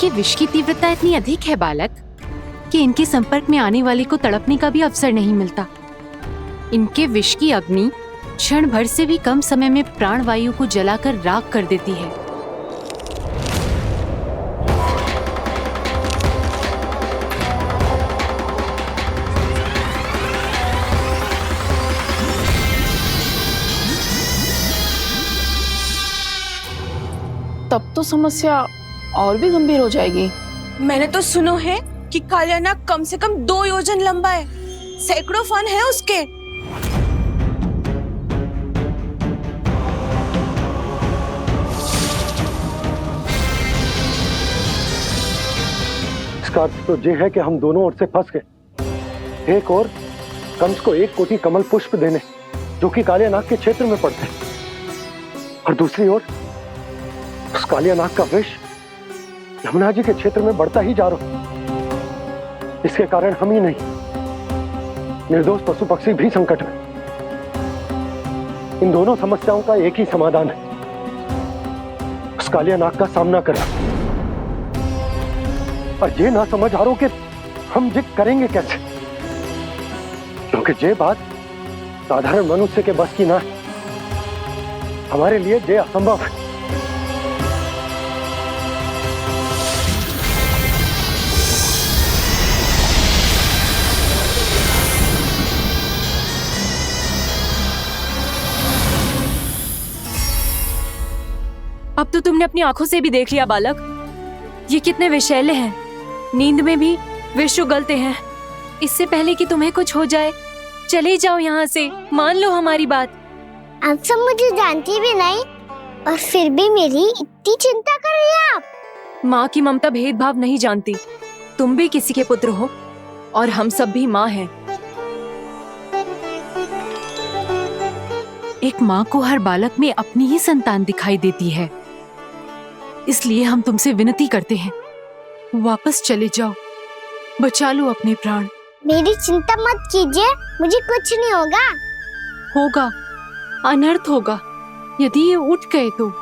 आपके विष की तीव्रता इतनी अधिक है बालक कि इनके संपर्क में आने वाले को तड़पने का भी अवसर नहीं मिलता। इनके विष की अग्नि क्षण भर से भी कम समय में प्राण वायु को जलाकर राख कर देती है। तब तो समस्या और भी गंभीर हो जाएगी। मैंने तो सुनो है कि कालिया नाग कम से कम 2 योजन लंबा है, सैकड़ों फन है उसके। इसका अर्थ तो ये है कि हम दोनों ओर से फंस गए। एक और कंस को 1 कोटि कमल पुष्प देने जो कि कालिया नाग के क्षेत्र में पड़ते, और दूसरी ओर उस कालिया नाग का विष यमुना जी के क्षेत्र में बढ़ता ही जा रहा। इसके कारण हम ही नहीं, निर्दोष पशु पक्षी भी संकट में। इन दोनों समस्याओं का एक ही समाधान है, उस कालिया नाग का सामना करना। और ये ना समझ आ रहा कि हम ये करेंगे कैसे, क्योंकि ये बात साधारण मनुष्य के बस की ना है। हमारे लिए ये असंभव है। अब तो तुमने अपनी आंखों से भी देख लिया बालक, ये कितने विषैले हैं। नींद में भी विष उगलते हैं। इससे पहले कि तुम्हें कुछ हो जाए, चले जाओ यहाँ से, मान लो हमारी बात। आप सब मुझे जानती भी नहीं और फिर भी मेरी इतनी चिंता कर रही हैं आप। माँ की ममता भेदभाव नहीं जानती। तुम भी किसी के पुत्र हो और हम सब भी माँ हैं। एक माँ को हर बालक में अपनी ही संतान दिखाई देती है। इसलिए हम तुमसे विनती करते हैं, वापस चले जाओ, बचा लो अपने प्राण। मेरी चिंता मत कीजिए, मुझे कुछ नहीं होगा। होगा, अनर्थ होगा यदि ये उठ गए तो।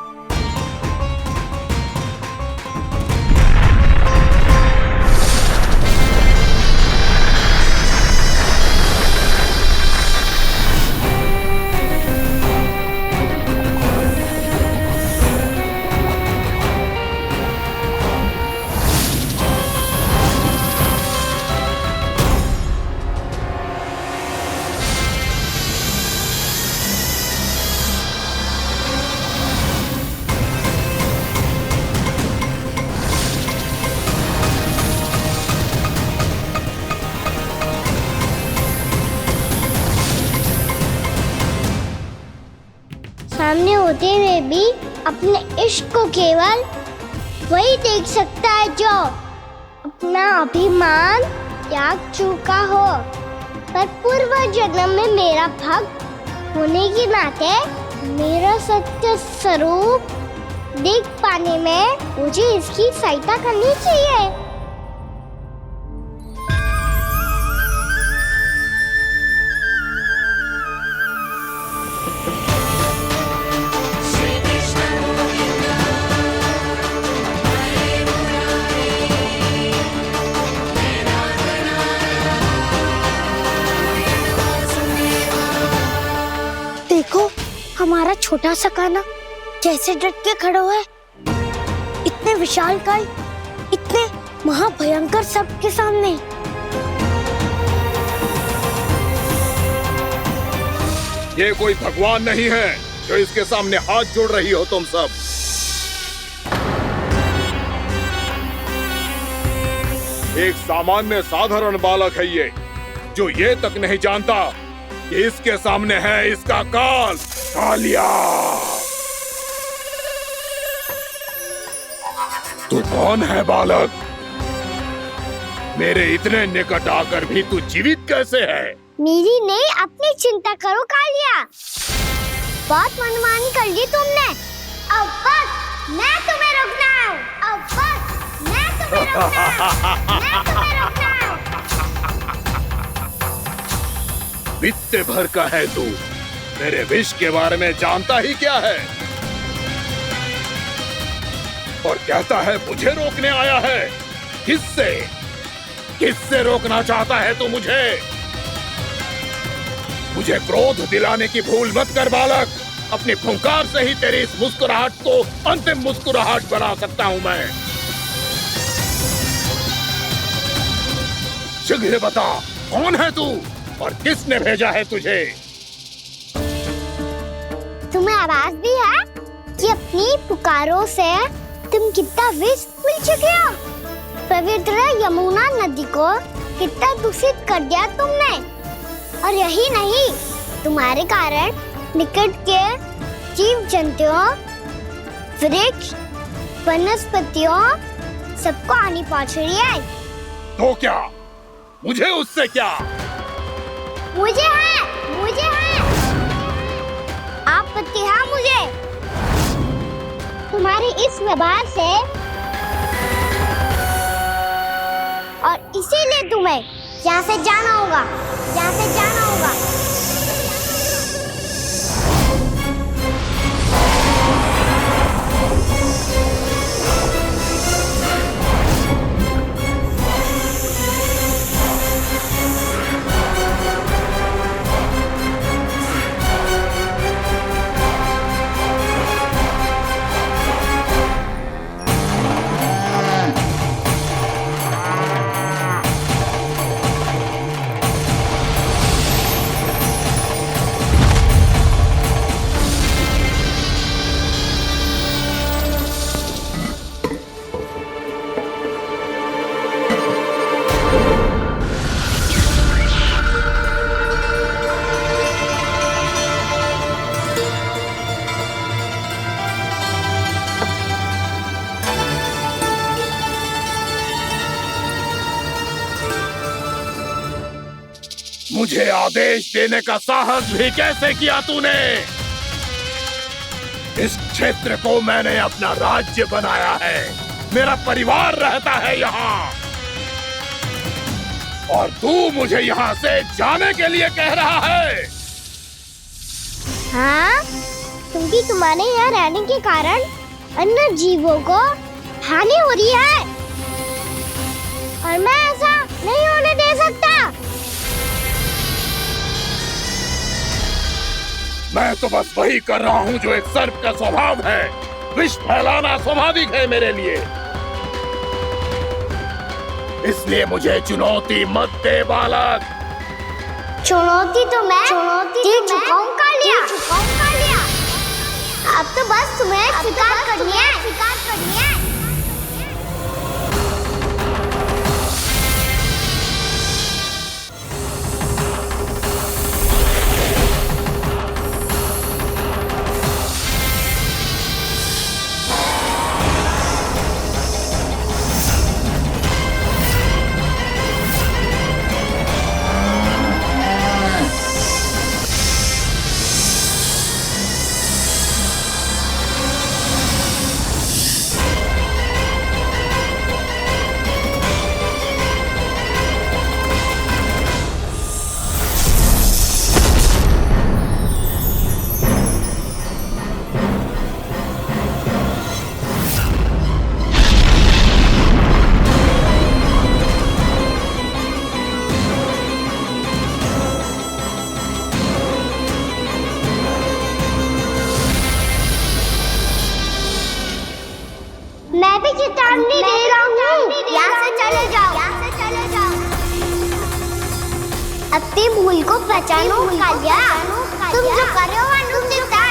सामने होते हुए भी अपने इश्क को केवल वही देख सकता है जो अपना अभिमान त्याग चुका हो। पर पूर्व जन्म में मेरा भक्त होने के नाते मेरा सत्य स्वरूप देख पाने में मुझे इसकी सहायता करनी चाहिए। देखो हमारा छोटा सा कान्हा कैसे डट के खड़ा हुआ है, इतने विशालकाय, इतने महाभयंकर सबके सामने। ये कोई भगवान नहीं है जो इसके सामने हाथ जोड़ रही हो तुम सब। एक सामान्य साधारण बालक है ये, जो ये तक नहीं जानता कि इसके सामने है इसका काल, कालिया। तू कौन है बालक? मेरे इतने निकट आकर भी तू जीवित कैसे है? मेरी नहीं, अपनी चिंता करो कालिया। बहुत मनमानी कर ली तुमने। अब बस मैं तुम्हें रोकना हूँ। अब बस मैं तुम्हें रोकना हूँ। मैं तुम्हें रोकना हूँ। बित्ते भर का है तू, मेरे विष के बारे में जानता ही क्या है? और कहता है मुझे रोकने आया है। किससे किससे रोकना चाहता है तू मुझे? मुझे क्रोध दिलाने की भूल मत कर बालक। अपनी फुंकार से ही तेरी इस मुस्कुराहट को अंतिम मुस्कुराहट बना सकता हूं मैं। शीघ्र बता, कौन है तू और किसने भेजा है तुझे? तुम्हें आवाज भी है कि अपनी पुकारों से तुम कितना विष भूल चुके हो। पवित्र यमुना नदी को कितना दूषित कर दिया तुमने। और यही नहीं, तुम्हारे कारण निकट के जीव जंतुओं, वृक्ष, वनस्पतियों सबको हानि पहुंच रही है। तो क्या मुझे उससे क्या? मुझे है आपत्ति है मुझे तुम्हारी इस व्यवहार से, और इसीलिए तुम्हें यहाँ से जाना होगा। मुझे आदेश देने का साहस भी कैसे किया तूने? इस क्षेत्र को मैंने अपना राज्य बनाया है। मेरा परिवार रहता है यहाँ, और तू मुझे यहाँ से जाने के लिए कह रहा है? हाँ, क्योंकि तुम्हारे यहाँ रहने के कारण अन्य जीवों को हानि हो रही है, और मैं ऐसा नहीं होने दे सकता। मैं तो बस वही कर रहा हूँ जो एक सर्प का स्वभाव है। विष फैलाना स्वाभाविक है मेरे लिए। इसलिए मुझे चुनौती मत दे बालक। चुनौती तो मैं दे चुका हूँ कालिया। अब तो बस तुम्हें स्वीकार करनी है। मैं भी चेतावनी दे रहा हूँ, यहाँ से चले जाओ। अपनी भूल को पहचानो कालिया। तुम जो कर रहे हो वो अनुचित है।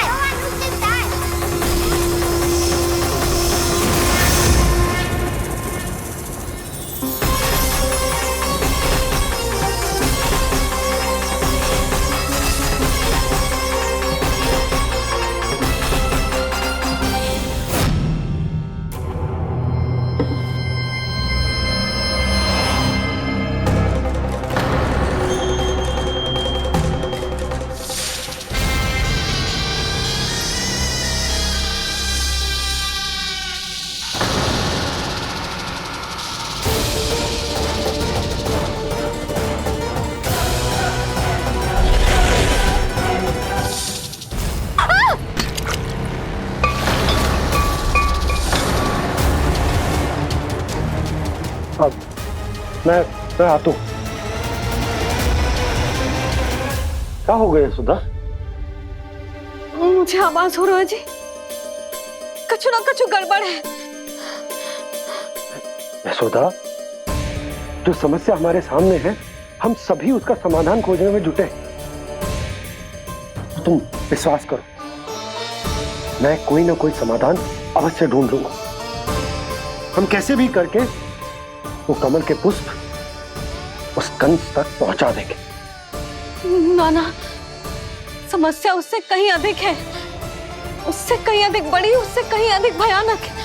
अब मैं आता हूँ। क्या हो गया सुधा? मुझे आवाज हो रहा है जी, कछु ना कछु गड़बड़ है। यशोदा, जो समस्या हमारे सामने है हम सभी उसका समाधान खोजने में जुटे। तुम विश्वास करो, मैं कोई ना कोई समाधान अवश्य ढूंढ लूंगा। हम कैसे भी करके वो कमल के पुष्प उस कंस तक पहुंचा देंगे। नाना, समस्या उससे कहीं अधिक है, उससे कहीं अधिक बड़ी, उससे कहीं अधिक भयानक है।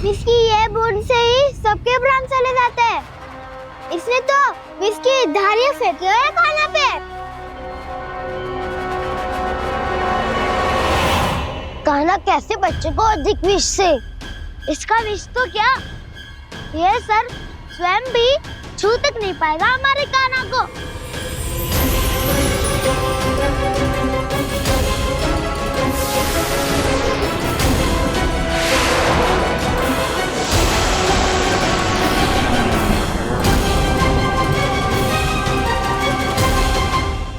विस्की ये बूंद से ही सबके प्राण चले जाते हैं। इसने तो विस्की धारियां फेंकी है खाना पे। कान्हा कैसे बच्चे को अधिक विष से? इसका विष तो क्या, ये सर स्वयं भी छू तक नहीं पाएगा हमारे कान्हा को।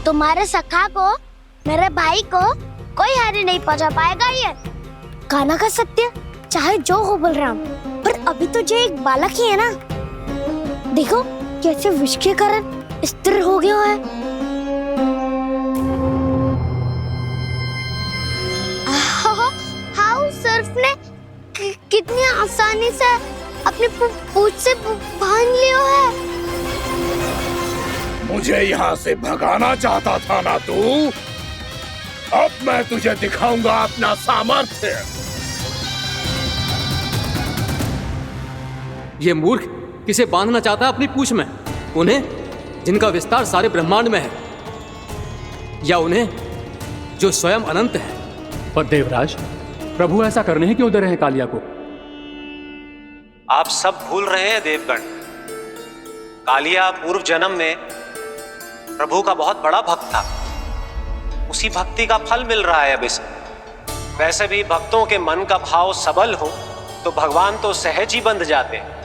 तुम्हारे सखा को, मेरे भाई को कोई हानि नहीं पहुंचा पाएगा ये। कान्हा का सत्य चाहे जो हो बलराम, पर अभी तो जो एक बालक ही है ना। देखो कैसे विष के कारण स्थिर हो गया है। हाउ सर्फ ने कितनी आसानी से अपनी पूंछ से बांध लिया है। मुझे यहाँ से भगाना चाहता था ना तू? अब मैं तुझे दिखाऊंगा अपना सामर्थ्य। ये मूर्ख किसे बांधना चाहता है अपनी पूंछ में? उन्हें जिनका विस्तार सारे ब्रह्मांड में है, या उन्हें जो स्वयं अनंत है? पर देवराज, प्रभु ऐसा करने ही क्यों दे रहे हैं कालिया को? आप सब भूल रहे हैं देवगण, कालिया पूर्व जन्म में प्रभु का बहुत बड़ा भक्त था। उसी भक्ति का फल मिल रहा है अब इसे। वैसे भी भक्तों के मन का भाव सबल हो तो भगवान तो सहज ही बंध जाते हैं।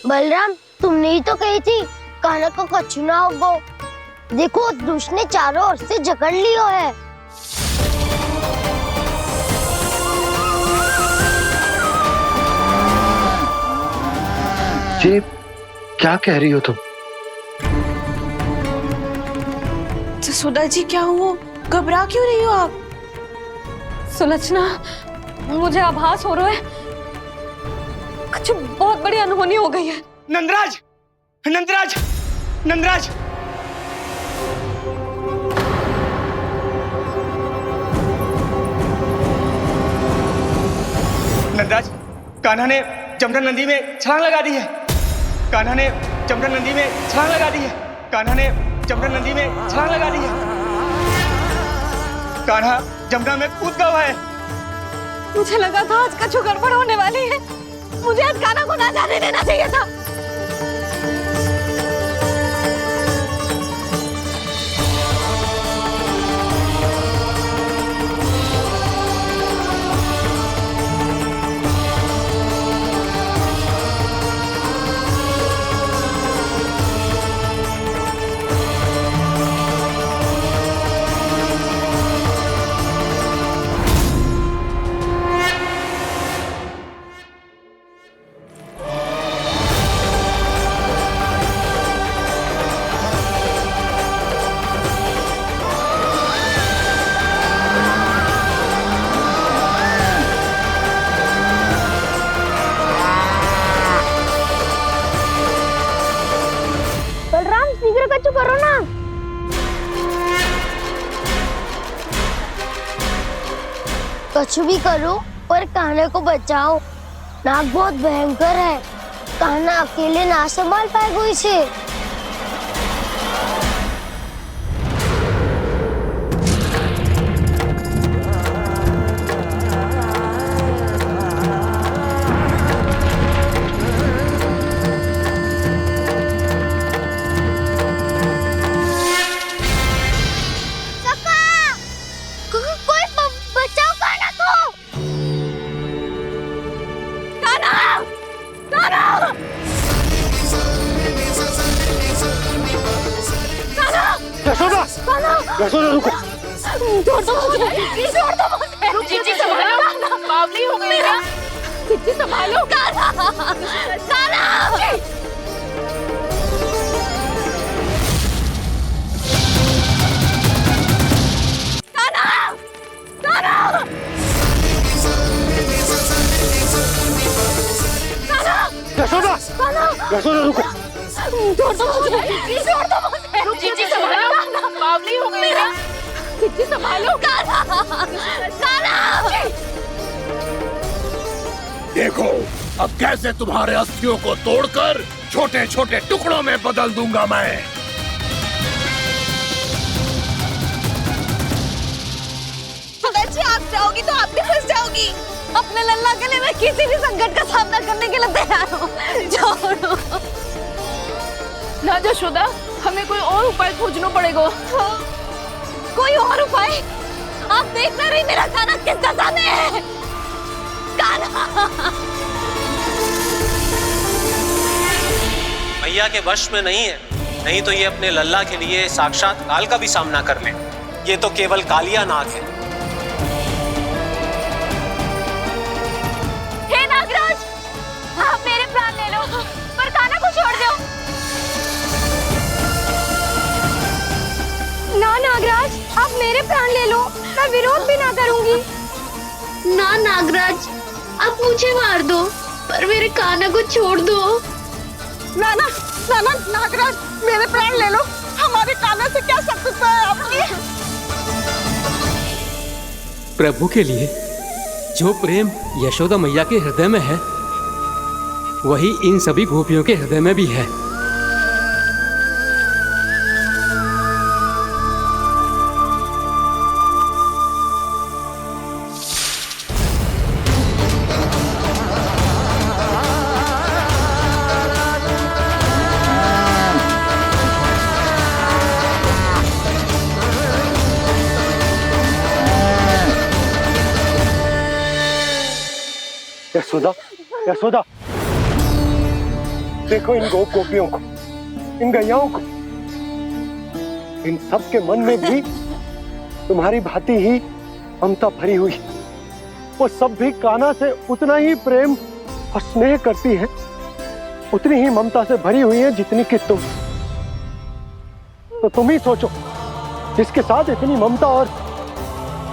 बलराम, तुमने ही तो कही थी कान्हा को कछु ना होगो। देखो उस दुष्ट ने चारों ओर से जकड़ लियो है। जी क्या कह रही हो तुम? सुधा जी, क्या हुआ? घबरा क्यों रही हो आप? सुलक्षणा, मुझे आभास हो रहा है कुछ बहुत बड़ी अनहोनी हो गई है। नंदराज, नंदराज, नंदराज! नंदराज, कान्हा ने जमुना नदी में छलांग लगा दी है। कान्हा ने जमुना नदी में छलांग लगा दी है। कान्हा ने जमुना नदी में छलांग लगा दी है। कान्हा जमुना में कूद गया है। मुझे लगा था आज कछु गड़बड़ होने वाली है। मुझे आज कान्हा को ना जाने देना चाहिए था। कछु करो ना। कछु भी करो पर कान्हा को बचाओ। नाग बहुत भयंकर है, कान्हा अकेले ना संभाल पाएगा इसे। यशोदा रुको। छोड़ दो मुझे, छोड़ दो मुझे। जीजी संभालो, बावली हो गई क्या? जीजी संभालो। कान्हा, कान्हा। यशोदा, यशोदा रुको। छोड़ दो मुझे, छोड़ दो मुझे। जीजी संभालो, बावली हो गई क्या? जीजी संभालो। कान्हा, कान्हा। देखो अब कैसे तुम्हारे अस्थियों को तोड़कर छोटे छोटे टुकड़ों में बदल दूंगा मैं। जी आप जाओगी तो आप भी फंस जाओगी। अपने लल्ला के लिए मैं किसी भी संकट का सामना करने के लिए तैयार हूँ। छोड़ो ना यशोदा, हमें कोई और उपाय खोजना पड़ेगा। कोई और उपाय? आप देख ना रही मेरा कान्हा किस दशा में है। कान्हा मैया के वश में नहीं है, नहीं तो ये अपने लल्ला के लिए साक्षात काल का भी सामना कर ले। ये तो केवल कालिया नाग है। हे नागराज, आप मेरे प्राण ले लो पर कान्हा को छोड़ दो। ना नागराज, आप मेरे प्राण ले लो, मैं विरोध भी ना करूंगी। ना नागराज, आप मुझे मार दो पर मेरे कान्हा को छोड़ दो। ना ना ना ना नागराज, मेरे प्राण ले लो, हमारे कान्हा से क्या शत्रुता है आपकी? प्रभु के लिए जो प्रेम यशोदा मैया के हृदय में है, वही इन सभी गोपियों के हृदय में भी है। यशोदा, यशोदा, देखो इन गोपियों को, इन गैयाओं को, इन सब के मन में भी तुम्हारी भांति ही ममता भरी हुई। वो सब भी कान्हा से उतना ही प्रेम और स्नेह करती हैं, उतनी ही ममता से भरी हुई हैं जितनी कि तुम। तो तुम ही सोचो, जिसके साथ इतनी ममता और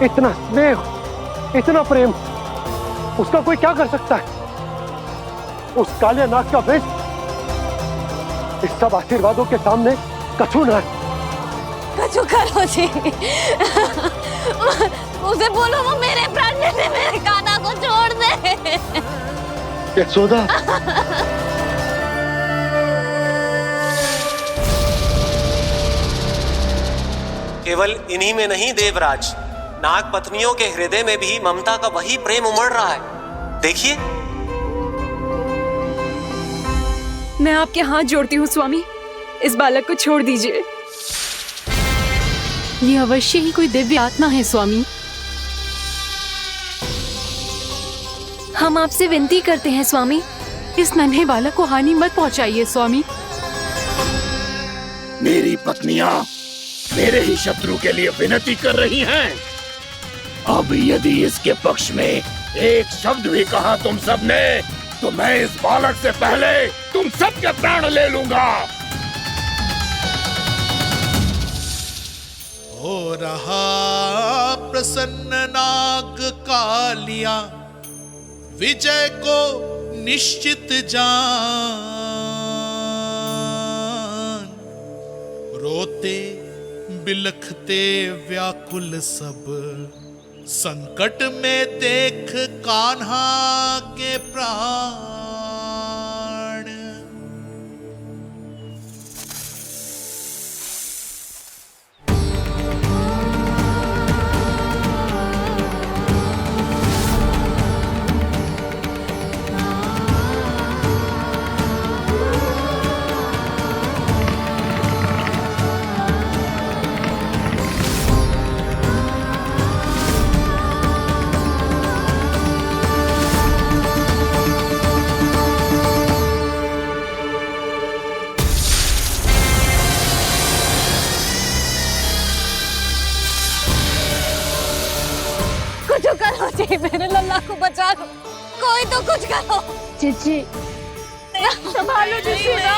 इतना स्नेह, इतना प्रेम, उसका कोई क्या कर सकता है? उस कालिया नाग का वेश इस सब आशीर्वादों के सामने कछु न है। कछु करो जी, उसे बोलो वो मेरे प्राण ले दे, मेरे कान्हा को छोड़ दे। यशोदा, केवल इन्हीं में नहीं देवराज, नाग पत्नियों के हृदय में भी ममता का वही प्रेम उमड़ रहा है। देखिए। मैं आपके हाथ जोड़ती हूँ स्वामी, इस बालक को छोड़ दीजिए। ये अवश्य ही कोई दिव्य आत्मा है स्वामी। हम आपसे विनती करते हैं स्वामी, इस नन्हे बालक को हानि मत पहुंचाइए स्वामी। मेरी पत्नियां मेरे ही शत्रु के लिए विनती कर रही हैं। अब यदि इसके पक्ष में एक शब्द भी कहा तुम सबने, तो मैं इस बालक से पहले तुम सबके प्राण ले लूंगा। हो रहा प्रसन्न नाग कालिया, विजय को निश्चित जान। रोते बिलखते व्याकुल सब, संकट में देख कान्हा के प्राण। बलराम, कोई तो कुछ करो। जीजी संभालो जसोदा।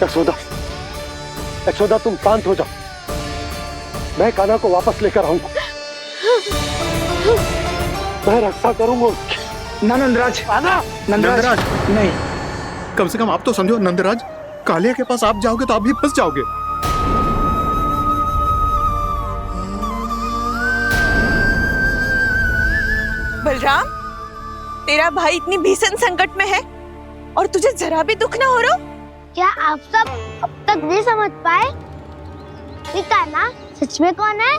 यशोदा, यशोदा तुम शांत हो जाओ, मैं कान्हा को वापस लेकर आऊंगा, मैं रक्षा करूंगा उसकी। ना नंदराज, नंदराज नहीं। कम से कम आप तो समझो नंदराज, कालिया के पास आप जाओगे तो आप भी फंस जाओगे। बलराम, तेरा भाई इतनी भीषण संकट में है और तुझे जरा भी दुख ना हो रहा? क्या आप सब अब तक नहीं समझ पाए कि कान्हा सच में कौन है?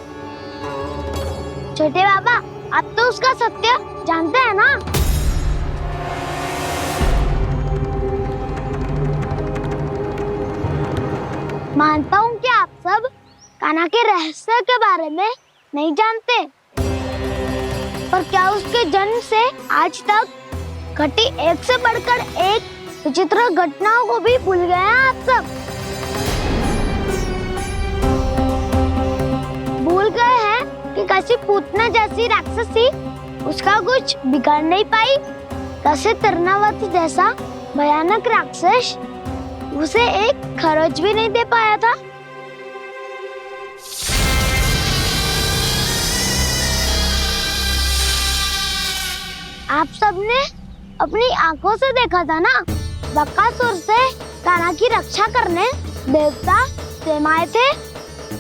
छोटे बाबा, आप तो उसका सत्य जानते हैं ना? मानता हूँ कि आप सब कान्हा के रहस्य के बारे में नहीं जानते, पर क्या उसके जन्म से आज तक घटी एक से बढ़कर एक विचित्र घटनाओं को भी भूल गए हैं आप सब? भूल गए हैं कि कैसी पूतना जैसी राक्षसी उसका कुछ बिगाड़ नहीं पाई, कैसे तरनावती जैसा भयानक राक्षस उसे एक खरोच भी नहीं दे पाया था। आप सबने अपनी आंखों से देखा था ना, बकासुर से कान्हा की रक्षा करने देवता स्वयं आए थे,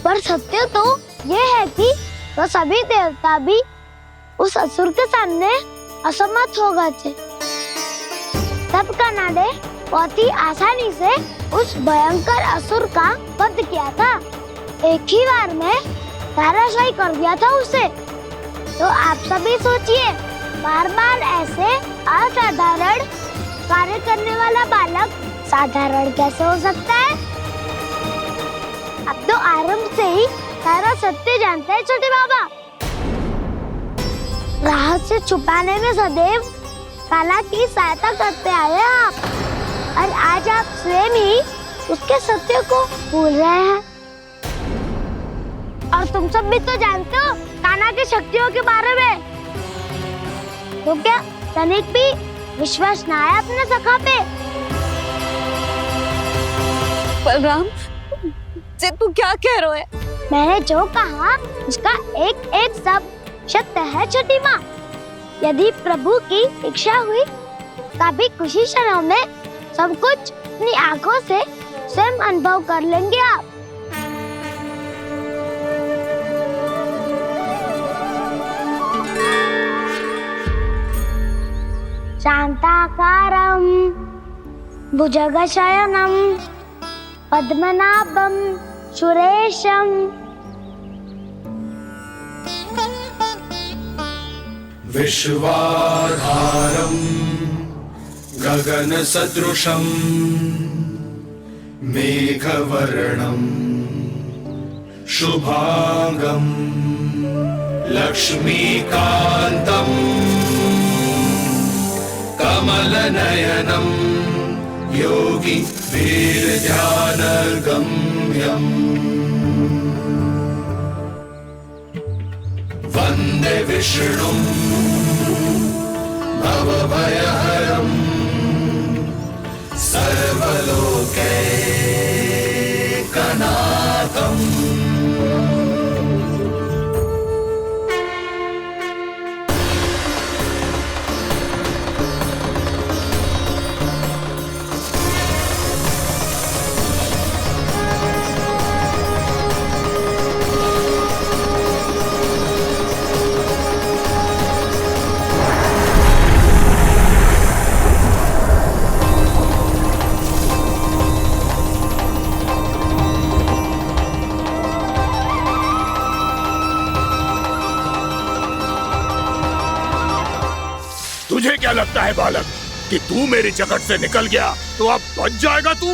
पर सत्य तो ये है कि वो सभी देवता भी उस असुर के सामने असमर्थ हो गए थे। तब कान्हा ने बहुत ही आसानी से उस भयंकर असुर का वध किया था, एक ही बार में धराशायी कर दिया था उसे। तो आप सभी सोचिए, बार बार ऐसे असाधारण कार्य करने वाला बालक साधारण कैसे हो सकता है? अब तो आरंभ से ही सारा सत्य जानते हैं छोटे बाबा। रहस्य छुपाने में सदैव कान्हा की सहायता करते आए हैं आप, और आज आप स्वयं ही उसके सत्य को भूल रहे हैं। और तुम सब भी तो जानते हो कान्हा की शक्तियों के बारे में, तो क्या तनिक भी विश्वास ना है अपने सखा पे? बलराम, जे तू क्या कह रहा है? मैंने जो कहा उसका एक एक शब्द सत्य है छोटी माँ। यदि प्रभु की इच्छा हुई तभी कुछ ही क्षणों में सब कुछ अपनी आंखों से स्वयं अनुभव कर लेंगे आप। शांताकारं भुजगशयनं पद्मनाभं सुरेशं विश्वाधारं गगनसदृशं मेघवर्णं शुभांगं लक्ष्मीकान्तं कमलनयनं योगी वीरध्यानगम्यं वन्दे विष्णुं भवभयहरं सर्वलोकैकनाथम्। तुझे क्या लगता है बालक कि तू मेरी जकड़ से निकल गया तो अब बच जाएगा तू?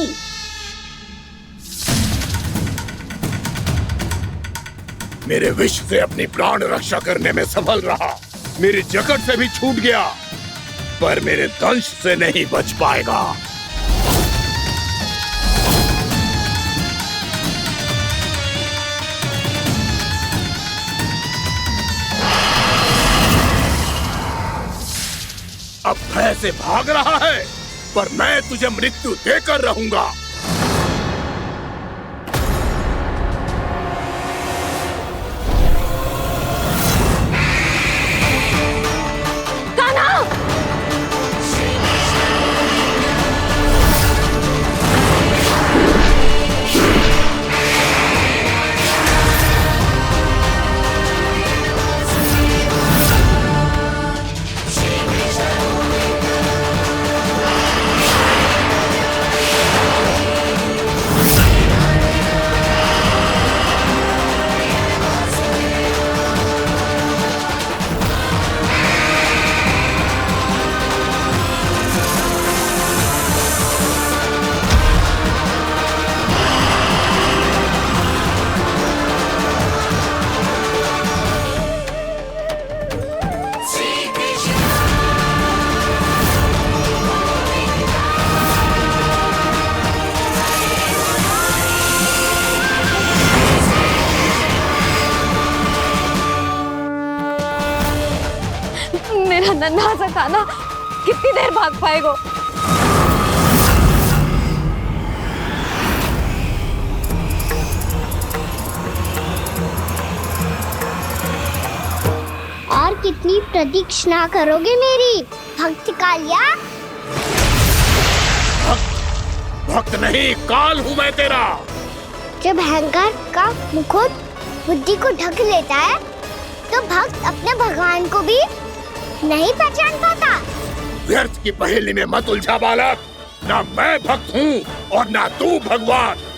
मेरे विष से अपनी प्राण रक्षा करने में सफल रहा, मेरी जकड़ से भी छूट गया, पर मेरे दंश से नहीं बच पाएगा। अब भय से भाग रहा है, पर मैं तुझे मृत्यु देकर रहूंगा। मेरा नन्हा सा कान्हा कितनी देर भाग पाएगा? और कितनी प्रतीक्षा करोगे मेरी भक्त कालिया? भक्त नहीं, काल हूँ मैं तेरा। जब अहंकार का मुकुट बुद्धि को ढक लेता है तो भक्त अपने भगवान को भी नहीं पहचान पाता। व्यर्थ की पहेली में मत उलझा बालक। ना मैं भक्त हूँ और ना तू भगवान।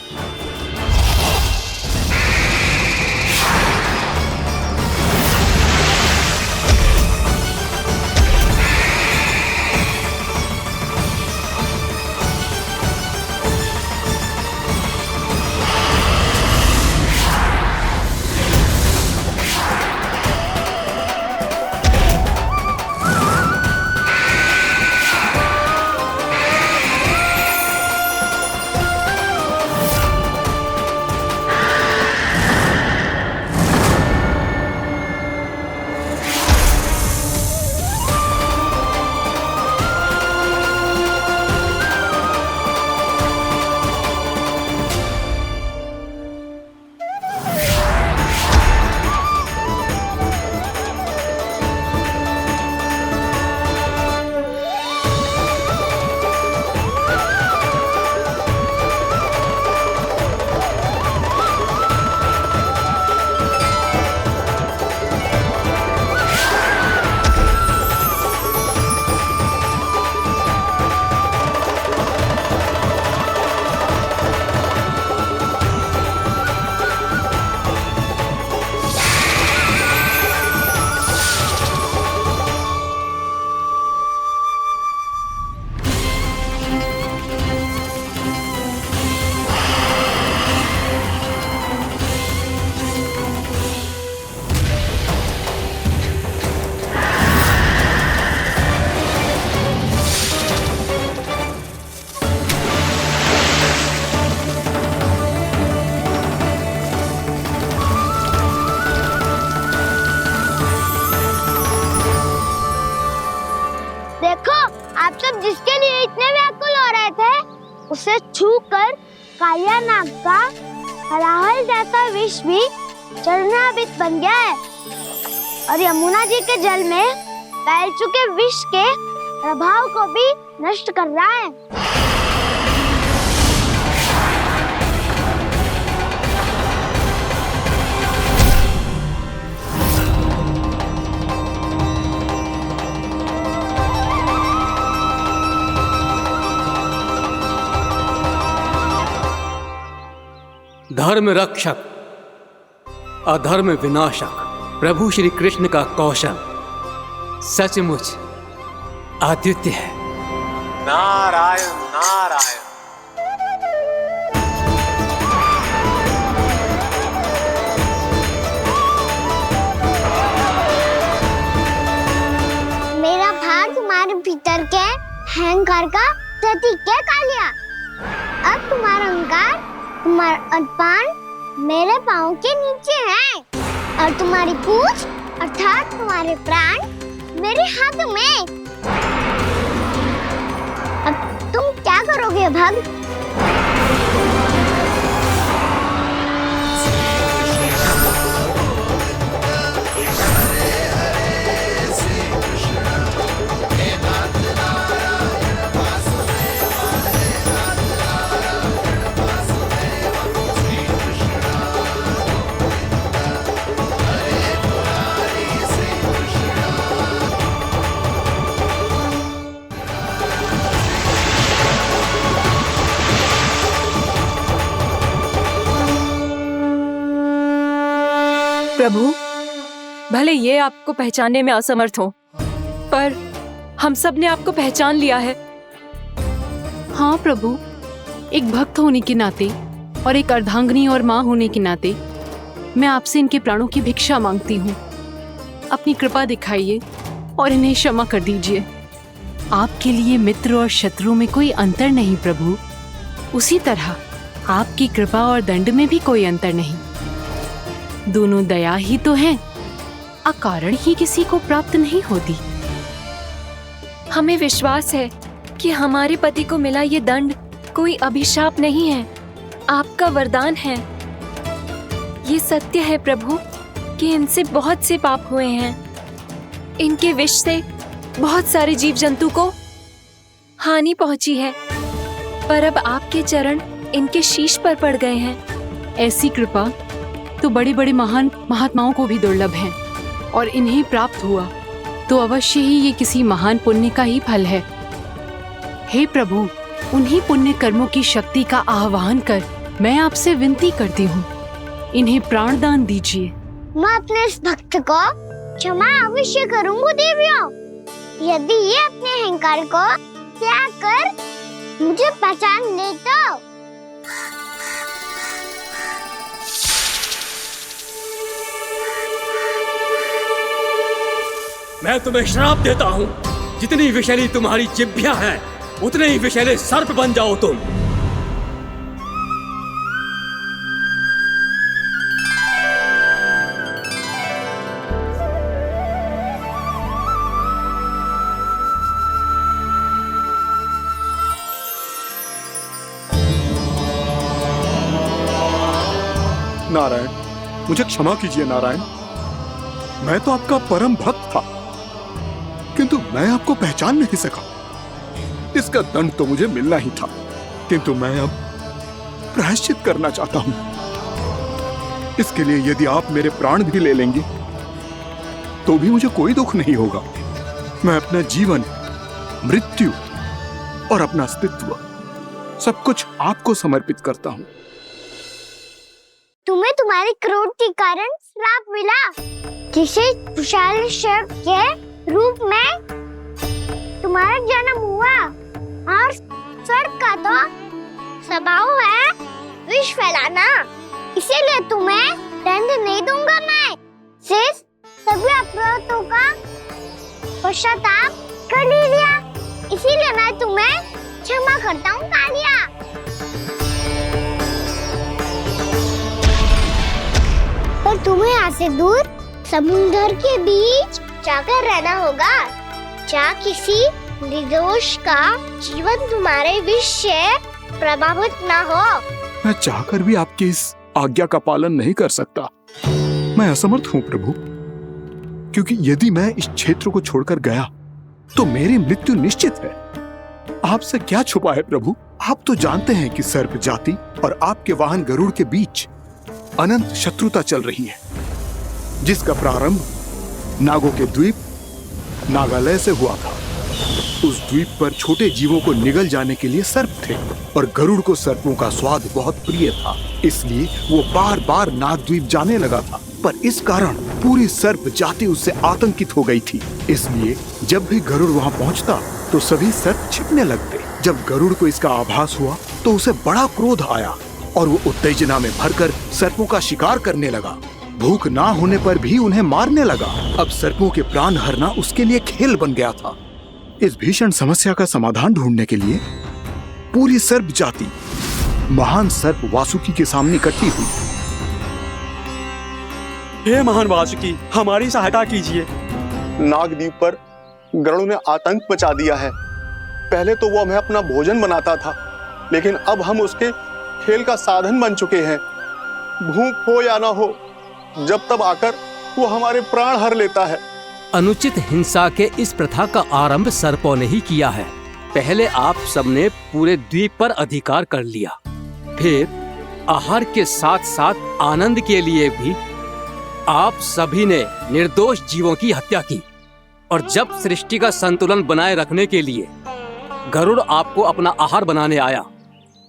जिसके लिए इतने व्याकुल हो रहे थे, उसे छूकर कालिया नाग का हलाहल जैसा विष भी चरणामृत बन गया है और यमुना जी के जल में फैल चुके विष के प्रभाव को भी नष्ट कर रहा है। धर्म रक्षक अधर्म विनाशक प्रभु श्री कृष्ण का कौशल सचमुच अद्वितीय है। नारायण नारायण। मेरा भार तुम्हारे भीतर के अहंकार का प्रतीक है कालिया। अब तुम्हारा अहंकार, तुम्हारा अनपान मेरे पाँव के नीचे है और तुम्हारी पूंछ अर्थात तुम्हारे प्राण मेरे हाथ में। भग। प्रभु, भले ये आपको पहचानने में असमर्थ हो, पर हम सब ने आपको पहचान लिया है। हाँ प्रभु, एक भक्त होने के नाते और एक अर्धांगिनी और माँ होने के नाते मैं आपसे इनके प्राणों की भिक्षा मांगती हूँ। अपनी कृपा दिखाइए और इन्हें क्षमा कर दीजिए। आपके लिए मित्र और शत्रु में कोई अंतर नहीं प्रभु। उसी तरह आपकी कृपा और दंड में भी कोई अंतर नहीं। दोनों दया ही तो हैं, अकारण ही किसी को प्राप्त नहीं होती। हमें विश्वास है कि हमारे पति को मिला ये दंड कोई अभिशाप नहीं है, आपका वरदान है। ये सत्य है प्रभु कि इनसे बहुत से पाप हुए हैं। इनके विष से बहुत सारे जीव जंतु को हानि पहुंची है, पर अब आपके चरण इनके शीश पर पड़ गए हैं। ऐसी कृपा तो बड़े बड़े महान महात्माओं को भी दुर्लभ है, और इन्हें प्राप्त हुआ तो अवश्य ही ये किसी महान पुण्य का ही फल है। हे प्रभु, उन्हीं पुण्य कर्मों की शक्ति का आह्वान कर मैं आपसे विनती करती हूँ, इन्हें प्राण दान दीजिए। मैं अपने इस भक्त को क्षमा अवश्य करूंगा देवियों, यदि ये अपने अहंकार को त्याग कर मुझे पहचान ले तो। मैं तुम्हें श्राप देता हूँ, जितनी विषैली तुम्हारी जिह्वा है उतने ही विषैले सर्प बन जाओ तुम। नारायण, मुझे क्षमा कीजिए नारायण। मैं तो आपका परम भक्त था, किंतु मैं आपको पहचान नहीं सका। इसका दंड तो मुझे मिलना ही था, किंतु मैं अब प्रायश्चित करना चाहता हूं। इसके लिए यदि आप मेरे प्राण भी ले लेंगे तो भी मुझे कोई दुख नहीं होगा। मैं अपना जीवन, मृत्यु और अपना अस्तित्व सब कुछ आपको समर्पित करता हूं। तुम्हें तुम्हारे क्रोध के कारण श्राप मिला, जिसे विशाल सर्प के रूप में तुम्हारा जन्म हुआ, और स्वर्ग का तो स्वभाव है विष फैलाना। इसीलिए तुम्हें दंड नहीं दूंगा मैं, सिर्फ सभी अपराधों का पश्चाताप कर लिया। इसीलिए मैं तुम्हें क्षमा करता हूँ कालिया। पर तुम्हें यहाँ से दूर समुद्र के बीच जाकर रहना होगा, जहाँ किसी निर्दोष का जीवन तुम्हारे विष से प्रभावित ना हो। मैं चाहकर भी आपकी इस आज्ञा का पालन नहीं कर सकता। मैं असमर्थ हूँ प्रभु, क्योंकि यदि मैं इस क्षेत्र को छोड़कर गया तो मेरी मृत्यु निश्चित है। आपसे क्या छुपा है प्रभु? आप तो जानते हैं कि सर्प जाति और आपके वाहन गरुड़ के बीच अनंत शत्रुता चल रही है, जिसका प्रारंभ नागों के द्वीप नागालय से हुआ था। उस द्वीप पर छोटे जीवों को निगल जाने के लिए सर्प थे, और गरुड़ को सर्पों का स्वाद बहुत प्रिय था, इसलिए वो बार बार नागद्वीप जाने लगा था। पर इस कारण पूरी सर्प जाति उससे आतंकित हो गई थी। इसलिए जब भी गरुड़ वहां पहुंचता तो सभी सर्प छिपने लगते। जब गरुड़ को इसका आभास हुआ तो उसे बड़ा क्रोध आया और वो उत्तेजना में भरकर सर्पों का शिकार करने लगा। भूख ना होने पर भी उन्हें मारने लगा। अब सर्पों के प्राण हरना उसके लिए खेल बन गया था। इस भीषण समस्या का समाधान ढूंढने के लिए पूरी सर्प जाति महान सर्प वासुकी के सामने इकट्ठी हुई। हे महान वासुकी, हमारी सहायता कीजिए। नागद्वीप पर गरुड़ ने आतंक मचा दिया है। पहले तो वो हमें अपना भोजन बनाता था, लेकिन अब हम उसके खेल का साधन बन चुके हैं। भूख हो या ना हो, जब तब आकर वो हमारे प्राण हर लेता है। अनुचित हिंसा के इस प्रथा का आरंभ सर्पों ने ही किया है। पहले आप सबने पूरे द्वीप पर अधिकार कर लिया, फिर आहार के साथ साथ आनंद के लिए भी आप सभी ने निर्दोष जीवों की हत्या की। और जब सृष्टि का संतुलन बनाए रखने के लिए गरुड़ आपको अपना आहार बनाने आया,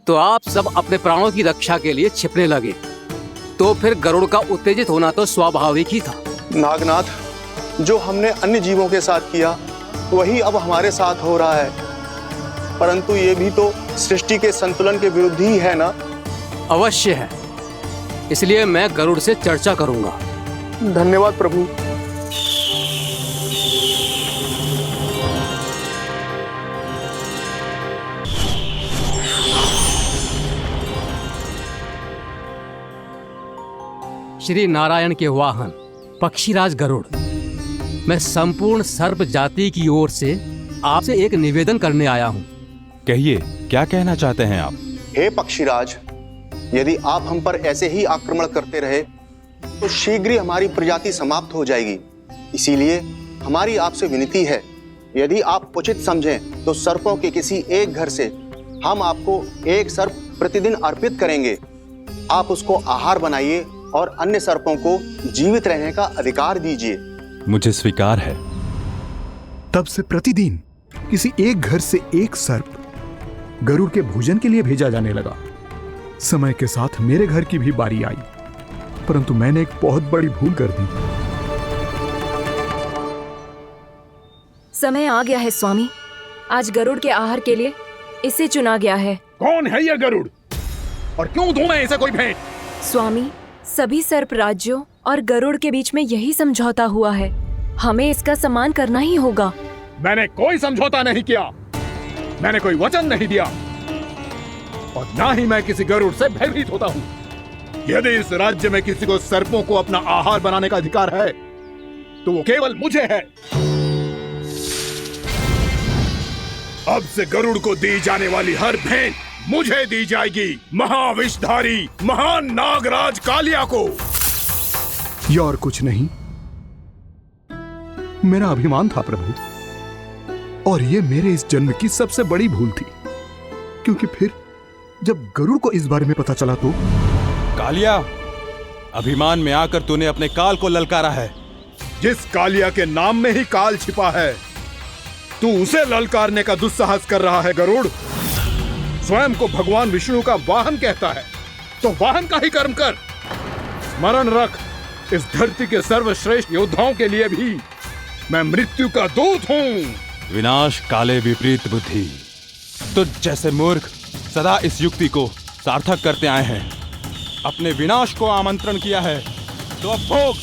तो आप सब अपने प्राणों की रक्षा के लिए छिपने लगे। तो फिर गरुड़ का उत्तेजित होना तो स्वाभाविक ही था। नागनाथ, जो हमने अन्य जीवों के साथ किया वही अब हमारे साथ हो रहा है, परंतु ये भी तो सृष्टि के संतुलन के विरुद्ध ही है ना? अवश्य है, इसलिए मैं गरुड़ से चर्चा करूंगा। धन्यवाद प्रभु। श्री नारायण के वाहन पक्षीराज गरुड़, मैं संपूर्ण सर्प जाति की ओर से आपसे एक निवेदन करने आया हूँ। कहिए, क्या कहना चाहते हैं आप? हे पक्षीराज, यदि आप हम पर ऐसे ही आक्रमण करते रहे तो शीघ्र ही हमारी प्रजाति समाप्त हो जाएगी। इसीलिए हमारी आपसे विनती है, यदि आप उचित समझें तो सर्पों के किसी एक घर से हम आपको एक सर्प प्रतिदिन अर्पित करेंगे। आप उसको आहार बनाइए और अन्य सर्पों को जीवित रहने का अधिकार दीजिए। मुझे स्वीकार है। तब से प्रतिदिन किसी एक घर से एक सर्प गरुड़ के भोजन के लिए भेजा जाने लगा। समय के साथ मेरे घर की भी बारी आई, परंतु मैंने एक बहुत बड़ी भूल कर दी। समय आ गया है स्वामी, आज गरुड़ के आहार के लिए इसे चुना गया है। कौन है यह गरुड़ और क्यों दूं मैं इसे कोई भेंट? स्वामी, सभी सर्प राज्यों और गरुड़ के बीच में यही समझौता हुआ है, हमें इसका सम्मान करना ही होगा। मैंने कोई समझौता नहीं किया, मैंने कोई वचन नहीं दिया और ना ही मैं किसी गरुड़ से भयभीत होता हूँ। यदि इस राज्य में किसी को सर्पों को अपना आहार बनाने का अधिकार है तो वो केवल मुझे है। अब से गरुड़ को दी जाने वाली हर भेंट मुझे दी जाएगी, महाविषधारी महान नागराज कालिया को। यह और कुछ नहीं, मेरा अभिमान था प्रभु, और यह मेरे इस जन्म की सबसे बड़ी भूल थी, क्योंकि फिर जब गरुड़ को इस बारे में पता चला तो। कालिया, अभिमान में आकर तूने अपने काल को ललकारा है। जिस कालिया के नाम में ही काल छिपा है, तू उसे ललकारने का दुस्साहस कर रहा है। गरुड़ स्वयं को भगवान विष्णु का वाहन कहता है, तो वाहन का ही कर्म कर। स्मरण रख, इस धरती के सर्वश्रेष्ठ योद्धाओं के लिए भी मैं मृत्यु का दूत हूँ। विनाश काले विपरीत बुद्धि। तुझ जैसे मूर्ख सदा इस युक्ति को सार्थक करते आए हैं। अपने विनाश को आमंत्रण किया है तो अब भोग।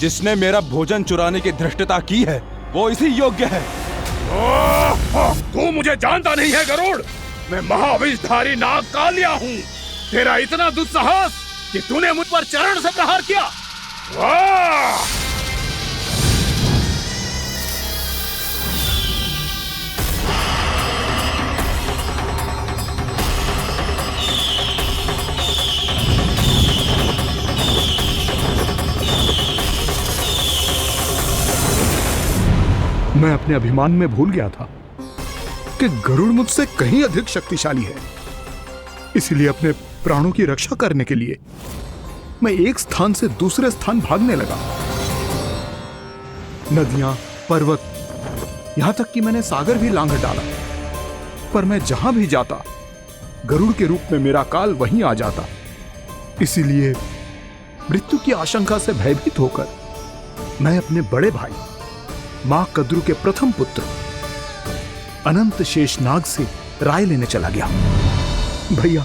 जिसने मेरा भोजन चुराने की धृष्टता की है वो इसी योग्य है। तू मुझे जानता नहीं है गरुड़, मैं महाविषधारी नाग कालिया हूँ। तेरा इतना दुस्साहस कि तूने मुझ पर चरण से प्रहार किया। वाह! मैं अपने अभिमान में भूल गया था कि गरुड़ मुझसे कहीं अधिक शक्तिशाली है। इसलिए अपने प्राणों की रक्षा करने के लिए मैं एक स्थान से दूसरे स्थान भागने लगा। नदियां, पर्वत, यहां तक कि मैंने सागर भी लांघ डाला, पर मैं जहां भी जाता गरुड़ के रूप में मेरा काल वहीं आ जाता। इसीलिए मृत्यु की आशंका से भयभीत होकर मैं अपने बड़े भाई मां कद्रू के प्रथम पुत्र अनंत शेषनाग से राय लेने चला गया। भैया,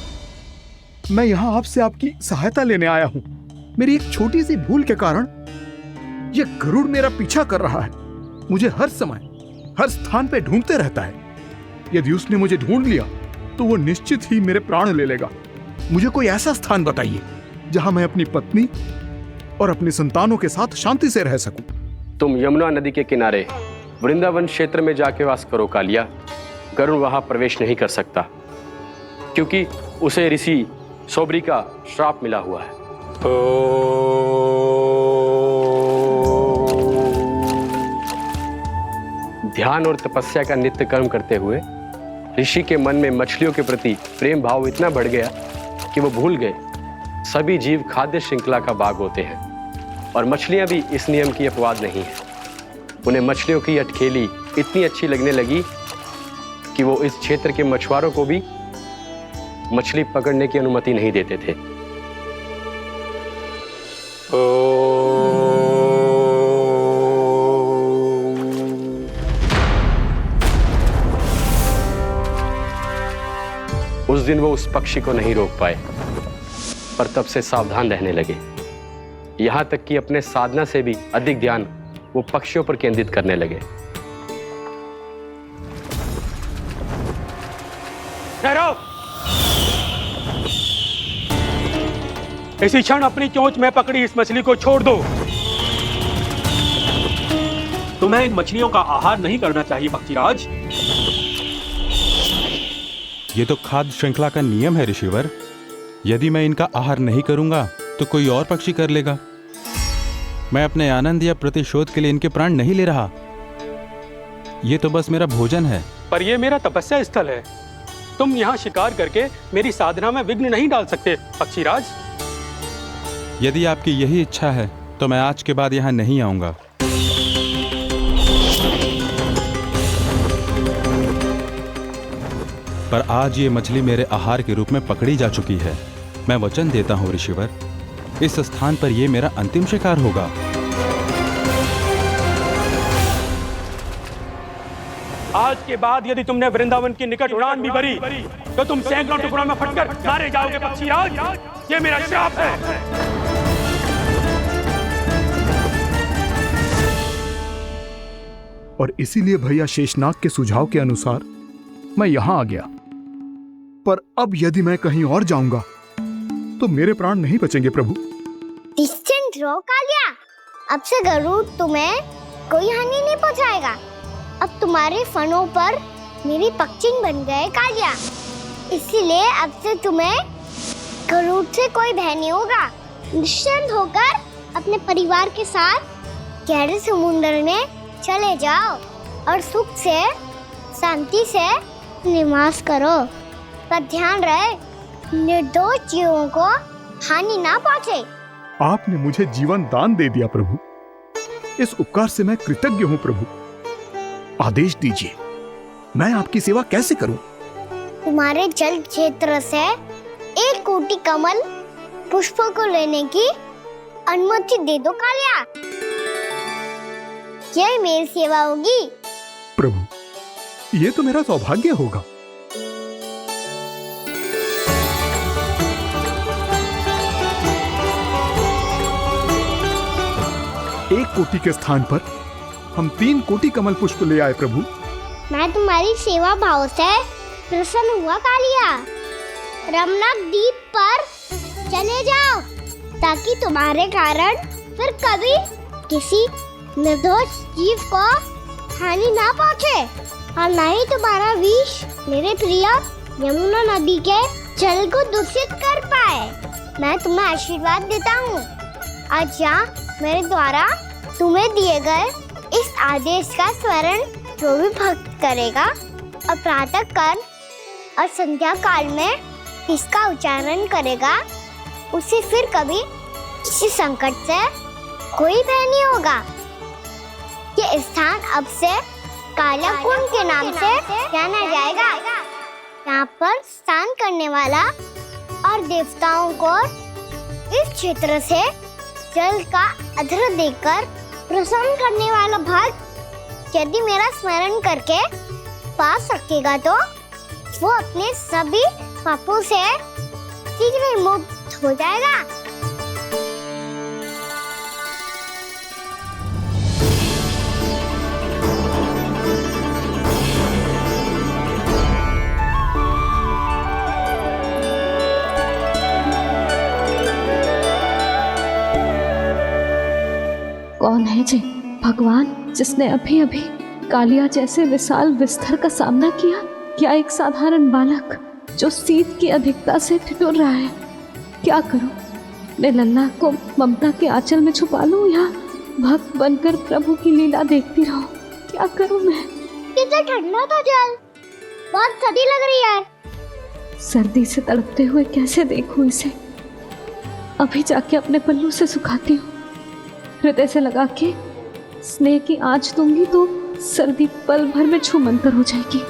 मैं यहां आपसे आपकी सहायता लेने आया हूं। मेरी एक छोटी सी भूल के कारण यह गरुड़ मेरा पीछा कर रहा है। मुझे हर समय हर स्थान पे ढूंढते रहता है। यदि उसने मुझे ढूंढ लिया तो वो निश्चित ही मेरे प्राण ले लेगा। मुझे कोई ऐसा स्थान बताइए जहां मैं अपनी पत्नी और अपनी संतानों के साथ शांति से रह सकूं। तुम यमुना नदी के किनारे वृंदावन क्षेत्र में जाके वास करो कालिया। गरुड़ वहां प्रवेश नहीं कर सकता क्योंकि उसे ऋषि सोबरी का श्राप मिला हुआ है। ध्यान और तपस्या का नित्य कर्म करते हुए ऋषि के मन में मछलियों के प्रति प्रेम भाव इतना बढ़ गया कि वो भूल गए सभी जीव खाद्य श्रृंखला का भाग होते हैं और मछलियां भी इस नियम की अपवाद नहीं है। उन्हें मछलियों की अटखेली इतनी अच्छी लगने लगी कि वो इस क्षेत्र के मछुआरों को भी मछली पकड़ने की अनुमति नहीं देते थे। उस दिन वो उस पक्षी को नहीं रोक पाए, पर तब से सावधान रहने लगे। यहां तक कि अपने साधना से भी अधिक ध्यान वो पक्षियों पर केंद्रित करने लगे। ठहरो! इसी क्षण अपनी चोंच में पकड़ी इस मछली को छोड़ दो। तुम्हें इन मछलियों का आहार नहीं करना चाहिए पक्षीराज। ये तो खाद्य श्रृंखला का नियम है ऋषिवर। यदि मैं इनका आहार नहीं करूंगा तो कोई और पक्षी कर लेगा। मैं अपने आनंद या प्रतिशोध के लिए इनके प्राण नहीं ले रहा। ये तो बस मेरा भोजन है। पर यह मेरा तपस्या स्थल है। तुम यहाँ शिकार करके मेरी साधना में विघ्न नहीं डाल सकते पक्षीराज। यदि आपकी यही इच्छा है तो मैं आज के बाद यहाँ नहीं आऊंगा। पर आज ये मछली मेरे आहार के रूप में पकड़ी जा चुकी है। मैं वचन देता हूँ ऋषिवर, इस स्थान पर यह मेरा अंतिम शिकार होगा। आज के बाद यदि तुमने वृंदावन की निकट उड़ान भी भरी तो तुम सैकड़ों टुकड़ों में फटकर मारे जाओगे पक्षीराज। ये मेरा श्राप है। और इसीलिए भैया शेषनाग के सुझाव के अनुसार मैं यहां आ गया। पर अब यदि मैं कहीं और जाऊंगा तो मेरे प्राण नहीं बचेंगे प्रभु। निश्चिंत रहो कालिया, अब से गरुड़ तुम्हें कोई हानि नहीं पहुंचाएगा। अब तुम्हारे फनों पर मेरी पक्षिन बन गए कालिया, इसीलिए अब से तुम्हें गरुड़ से कोई भय नहीं होगा। निश्चिंत होकर अपने परिवार के साथ गहरे समुद्र में चले जाओ और सुख से शांति से निवास करो। पर ध्यान रहे निर्दोष जीवों को हानि ना पहुंचे। आपने मुझे जीवन दान दे दिया प्रभु, इस उपकार से मैं कृतज्ञ हूँ प्रभु। आदेश दीजिए, मैं आपकी सेवा कैसे करूं? तुम्हारे जल क्षेत्र से 1 कोटि कमल पुष्पों को लेने की अनुमति दे दो कालिया। यह मेरी सेवा होगी प्रभु। ये तो मेरा सौभाग्य होगा। 1 कोटि के स्थान पर हम 3 कोटि कमल पुष्प ले आए प्रभु। मैं तुम्हारी सेवा भाव से प्रसन्न हुआ कालिया। रमणक द्वीप पर चले जाओ ताकि तुम्हारे कारण फिर कभी किसी निर्दोष जीव को हानि ना पहुंचे और न ही तुम्हारा विष मेरे प्रिय यमुना नदी के जल को दूषित कर पाए। मैं तुम्हें आशीर्वाद देता हूँ। आज यहाँ मेरे द्वारा तुम्हें दिए गए इस आदेश का स्मरण जो भी भक्त करेगा और प्रातः काल और संध्या काल में इसका उच्चारण करेगा, उसे फिर कभी किसी संकट से कोई भय नहीं होगा। ये स्थान अब से कालिया कुंड के नाम से जाना जाएगा। यहाँ पर स्नान करने वाला और देवताओं को इस क्षेत्र से जल का अर्घ्य देकर प्रसन्न करने वाला भक्त यदि मेरा स्मरण करके पा सकेगा तो वो अपने सभी पापों से शीघ्र ही मुक्त हो जाएगा। कौन है जी भगवान जिसने अभी अभी कालिया जैसे विशाल विस्तर का सामना किया? क्या एक साधारण बालक जो शीत की अधिकता से ठिठुर रहा है? क्या करूं? मैं लल्ला को ममता के आंचल में छुपा लूं या भक्त बनकर प्रभु की लीला देखती रहूं? क्या करूं मैं? कितना ठंडा था जल, बहुत सर्दी लग रही है। सर्दी से तड़पते हुए कैसे देखूं इसे? अभी जाके अपने पल्लू से सुखाती हूँ, हृदय से लगा के स्नेह की आंच दूंगी तो सर्दी पल भर में छूमंतर हो जाएगी।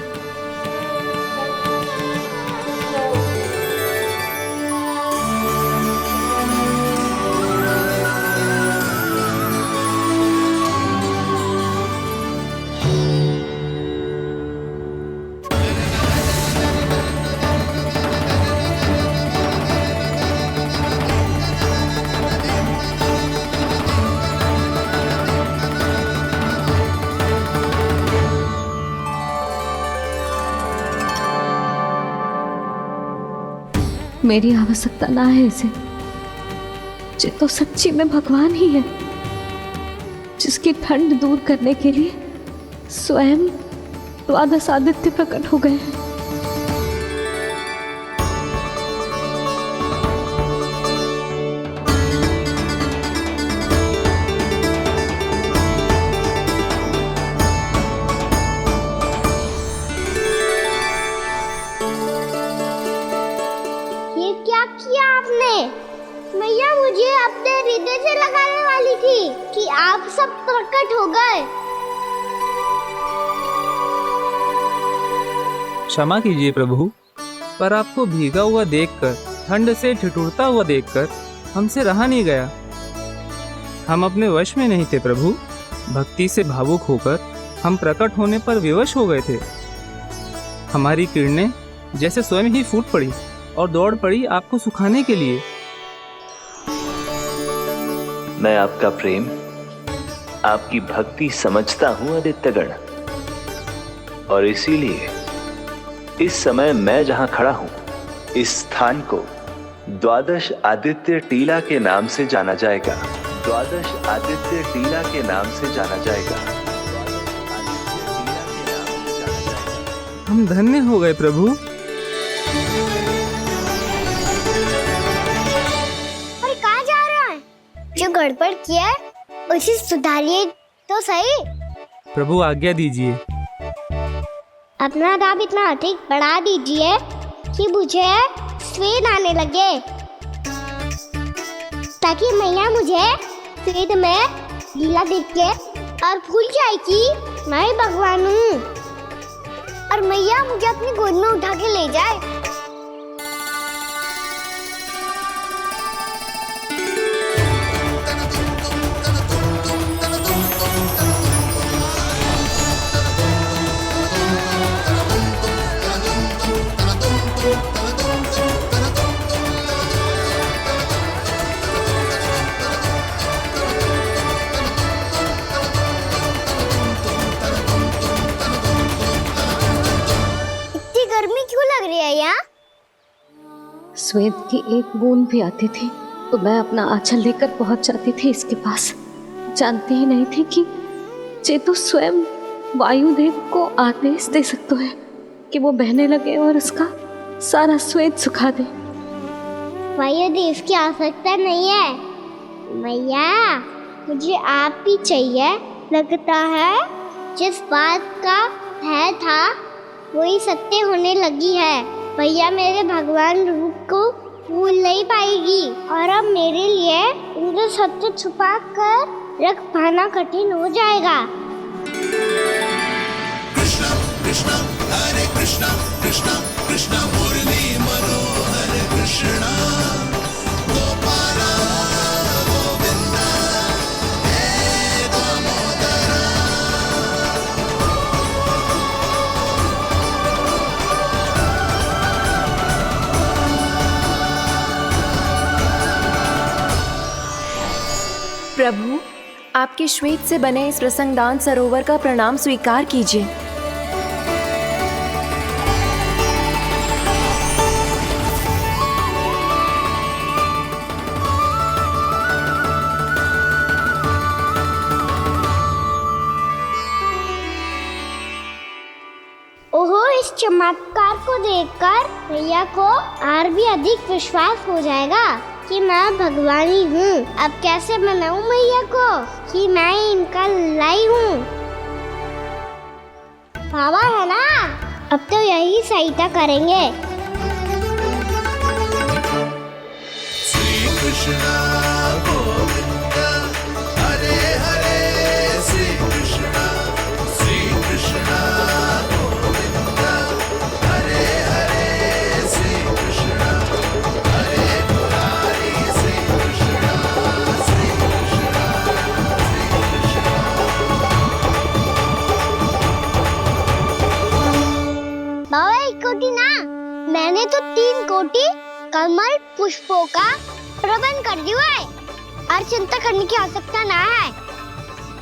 मेरी आवश्यकता ना है इसे, ये तो सच्ची में भगवान ही है जिसकी ठंड दूर करने के लिए स्वयं द्वादश आदित्य प्रकट हो गए हैं। किया आपने? मैया मुझे अपने हृदय से लगाने वाली थी कि आप सब प्रकट हो गए। क्षमा कीजिए प्रभु, पर आपको भीगा हुआ देखकर, ठंड से ठिठुरता हुआ देखकर हमसे रहा नहीं गया। हम अपने वश में नहीं थे प्रभु। भक्ति से भावुक होकर हम प्रकट होने पर विवश हो गए थे। हमारी किरणें जैसे स्वयं ही फूट पड़ी और दौड़ पड़ी आपको सुखाने के लिए। मैं आपका प्रेम, आपकी भक्ति समझता हूं आदित्यगण, और इसीलिए इस समय मैं जहां खड़ा हूं, इस स्थान को द्वादश आदित्य टीला के नाम से जाना जाएगा। द्वादश आदित्य टीला के नाम से जाना जाएगा। हम धन्य हो गए प्रभु। अरे कहाँ जा रहा है? जो गड़बड़ किया है उसे सुधारिए तो सही। प्रभु आज्ञा दीजिए। अपना दाब इतना अधिक बढ़ा दीजिए कि मुझे स्वेद आने लगे, ताकि मैया मुझे स्वेद में लीला देख के और भूल जाए कि मैं भगवान हूँ, और मैया मुझे अपनी गोद में उठा के ले जाए। स्वेद की एक बूंद भी आती थी तो मैं अपना आंचल लेकर पहुंच जाती थी इसके पास। जानती ही नहीं थी कि चेतु स्वयं वायुदेव को आदेश दे सकता है कि वो बहने लगे और उसका सारा स्वेद सुखा दे। वायुदेव की आवश्यकता नहीं है मैया, मुझे आप ही चाहिए। लगता है जिस बात का भय था वही सत्य होने लगी है। भैया मेरे भगवान रूप को भूल नहीं पाएगी, और अब मेरे लिए उनका सत्य छुपा कर रख पाना कठिन हो जाएगा। कृष्णा कृष्णा हरे कृष्णा कृष्णा कृष्णा मुरली मनोहर कृष्णा गोपाला गोविंदा हे दामोदरा। आपके श्वेत से बने इस रसंगदान सरोवर का प्रणाम स्वीकार कीजिए। ओहो, इस चमत्कार को देखकर भैया को और भी अधिक विश्वास हो जाएगा कि मैं भगवानी हूँ। अब कैसे मनाऊं मैया को कि मैं इनका लाई हूँ। बाबा है ना, अब तो यही सहायता करेंगे। श्री कृष्णा गोविंद हरे हरे, श्री कृष्णा गोविंद हरे हरे, श्री कृष्णा हरे मुरारी, श्री कृष्णा श्री कृष्णा श्री कृष्णा। बाबा, 1 कोटि ना, मैंने तो 3 कोटि कमल पुष्पों का प्रबंध कर दिया है और चिंता करने की आवश्यकता ना है।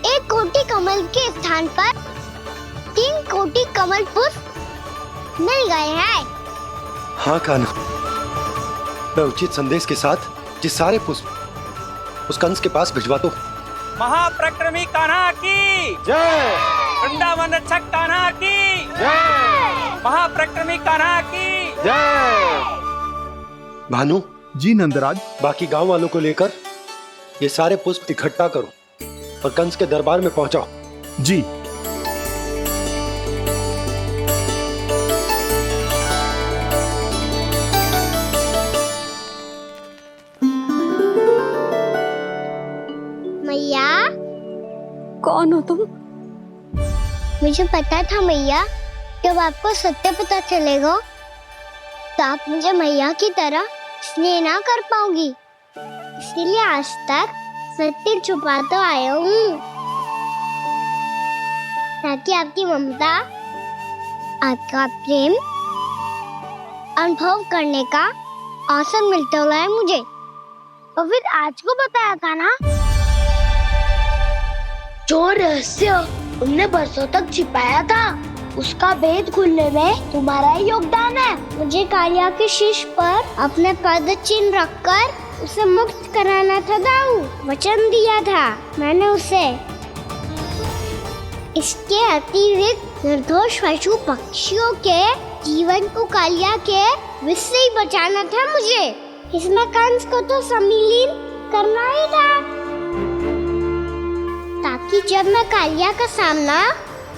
1 कोटि कमल के स्थान पर 3 कोटि कमल पुष्प मिल गए हैं। हाँ कान्हा, मैं उचित संदेश के साथ ये सारे पुष्प उस कंस के पास भिजवाता हूँ। महाप्रक्रमी कान्हा की जय, वृंदावन रक्षक कान्हा की जय, महाप्रक्रमी कान्हा की जय। भानु जी नंदराज, बाकी गांव वालों को लेकर ये सारे पुष्प इकट्ठा करो और कंस के दरबार में पहुंचाओ। जी। मैया, कौन हो तुम? मुझे पता था मैया, जब आपको सत्य पता चलेगा तो आप मुझे मैया की तरह स्नेह ना कर पाओगी, इसलिए आज तक सत्य छुपा तो आया हूँ ताकि आपकी ममता, आपका प्रेम अनुभव करने का अवसर मिलता रहा है मुझे। और फिर आज को बताया था ना, जो रहस्य तुमने बरसों तक छिपाया था उसका भेद खुलने में तुम्हारा ही योगदान है। मुझे कालिया के शीश पर अपने पद चिन्ह रखकर उसे मुक्त कराना था दाऊ, वचन दिया था मैंने उसे। इसके अतिरिक्त निर्दोष पशु पक्षियों के जीवन को कालिया के विष से ही बचाना था मुझे। इसमें कंस को तो सम्मिलित करना ही था, ताकि जब मैं कालिया का सामना